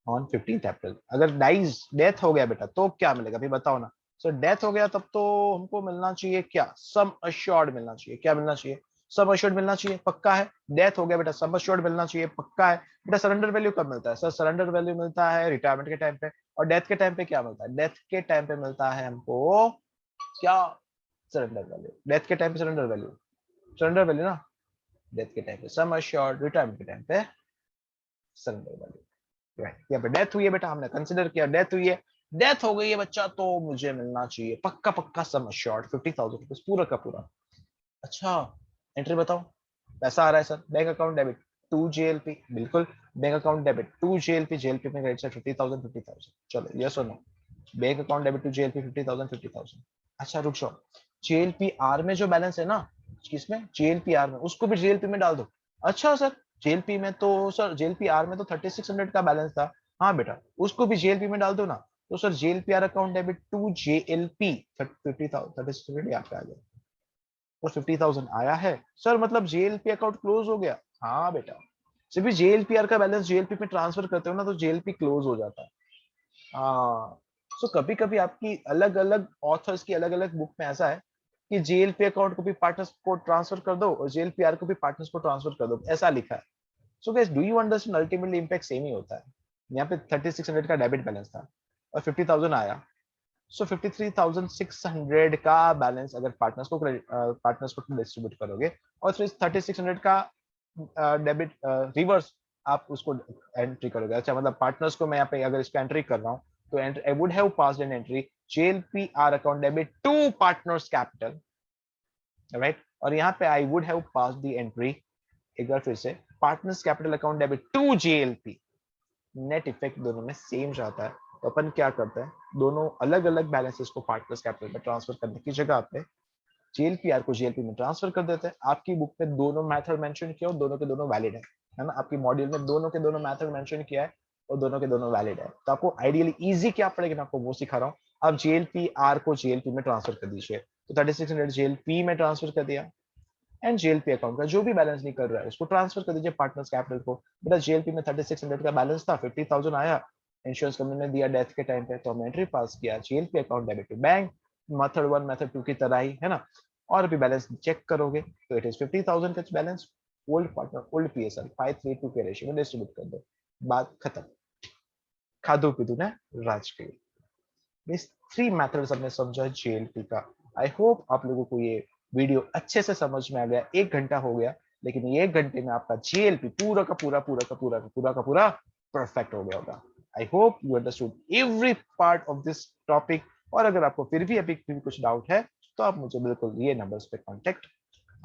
ऑन 15th अप्रैल. अगर डाइज डेथ हो गया बेटा तो क्या मिलेगा अभी बताओ ना. सो डेथ हो गया तब तो हमको मिलना चाहिए क्या, सम अश्योर्ड मिलना चाहिए. क्या मिलना चाहिए, सम अश्योर्ड मिलना चाहिए. पक्का है, डेथ हो गया बेटा, सम अश्योर्ड मिलना चाहिए. पक्का है बेटा. सरेंडर वैल्यू कब मिलता है सर, सरेंडर वैल्यू मिलता है रिटायरमेंट के टाइम पे. और डेथ के टाइम पे क्या मिलता है, डेथ के टाइम पे मिलता है हमको क्या, सरेंडर वैल्यू. डेथ के टाइम पे सरेंडर वैल्यू, सरेंडर वैल्यू ना. डेथ के टाइम पे सम अश्योर्ड, रिटायरमेंट के टाइम पे सरेंडर वैल्यू. राइट, यहाँ पे डेथ हुई है बेटा, हमने कंसिडर किया डेथ हुई है, डेथ हो गई है बच्चा, तो मुझे मिलना चाहिए पक्का पक्का सम अश्योर्ड 50,000 रुपीज पूरा का पूरा. अच्छा, एंट्री बताओ. पैसा आ रहा है sir, bank account debit to JLP. बिल्कुल, bank account debit to JLP. JLP में क्रेडिट 50,000 50,000. चलो यस और no, bank account debit to JLP 50,000 50,000. अच्छा रुक जाओ, जेएलपी आर में जो बैलेंस है ना, किसमें, जेएलपी आर में, उसको भी जेएलपी में डाल दो. अच्छा सर, जेएलपी में तो सर, जेएलपी आर में तो 3600 का बैलेंस था. हाँ बेटा, उसको भी जेएलपी में डाल दो ना. तो sir JLP R account debit to JLP 50,000 3600 यहाँ पे आ गया. और 50,000 आया है सर, मतलब जेएलपी अकाउंट क्लोज हो गया. हाँ बेटा, जब भी जेएलपीआर का बैलेंस जेएलपी में ट्रांसफर करते हो ना, तो जेएलपी क्लोज हो जाता है. हाँ. सो कभी कभी आपकी अलग अलग ऑथर्स की अलग अलग बुक में ऐसा है कि जेएलपी अकाउंट को भी पार्टनर्स को ट्रांसफर कर दो और जेएलपीआर को भी पार्टनर्स को ट्रांसफर कर दो, ऐसा लिखा है. So guys, do you understand, ultimately impact same ही होता है. यहाँ पे 3600 का डेबिट बैलेंस था और 50,000 आया. सो 53,600 का बैलेंस अगर पार्टनर्स को डिस्ट्रीब्यूट करोगे, और फिर 3600 का डेबिट रिवर्स आप उसको एंट्री करोगे. अच्छा, मतलब पार्टनर्स को मैं यहाँ पे अगर इसका एंट्री कर रहा हूँ, तो I would have passed an entry JLPR account debit to partners capital. Right, और यहाँ पे I would have passed the entry एक बार फिर से, partners capital account debit to JLP. Net effect दोनों में सेम जाता है. तो अपन क्या करते हैं, दोनों अलग अलग बैलेंसेस को पार्टनर्स कैपिटल में ट्रांसफर करने की जगह पे जेएलपीआर को जेएलपी में ट्रांसफर कर देते हैं. आपकी बुक में दोनों मेथड मेंशन किया और दोनों के दोनों वैलिड है ना. आपकी मॉड्यूल में दोनों के दोनों मेथड मेंशन किया है और दोनों के दोनों वैलिड है. तो आपको आइडियली इजी क्या पड़ेगा, मैं आपको वो सिखा रहा हूँ. आप जेएलपीआर को जेएलपी में ट्रांसफर कर दीजिए. तो 3600 जेएलपी में ट्रांसफर कर दिया, एंड जेएलपी अकाउंट का जो भी बैलेंस नहीं कर रहा है उसको ट्रांसफर कर दीजिए पार्टनर्स कैपिटल को. बेटा जेएलपी में 3600 का बैलेंस था, 50,000 आया, इंश्योरेंस कंपनी ने दिया डेथ के टाइम पे, तो हमने एंट्री पास किया JLP account debit to bank. Method 1 method 2 की तरह ही है ना. और भी बैलेंस चेक करोगे तो इट इज 50,000 का balance. Old partner old PSL 532 के रेशियो में डिस्ट्रीब्यूट कर दो, बात खत्म. खादू पीदू ने राज के. इस 3 मेथड्स हमने समझा जेएलपी का. आई होप आप लोगों को ये वीडियो अच्छे से समझ में आ गया. 1 घंटा हो गया, लेकिन ये 1 घंटे में आपका जेएलपी पूरा का पूरा परफेक्ट हो गया होगा. I hope you understood every part of this topic. और अगर आपको फिर भी अभी भी कुछ डाउट है, तो आप मुझे बिल्कुल ये नंबर्स पे कांटेक्ट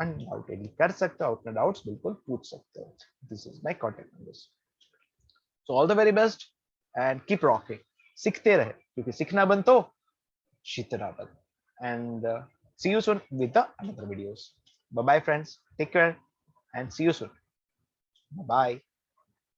अनडाउटेडली कर सकते हो, अपने डाउट्स बिल्कुल पूछ सकते हो. This is my contact numbers. So all the very best and keep rocking. सीखते रहे, क्योंकि सीखना बंद तो जीतना बंद. And see you soon with the another videos. Bye bye friends, take care and see you soon. Bye bye.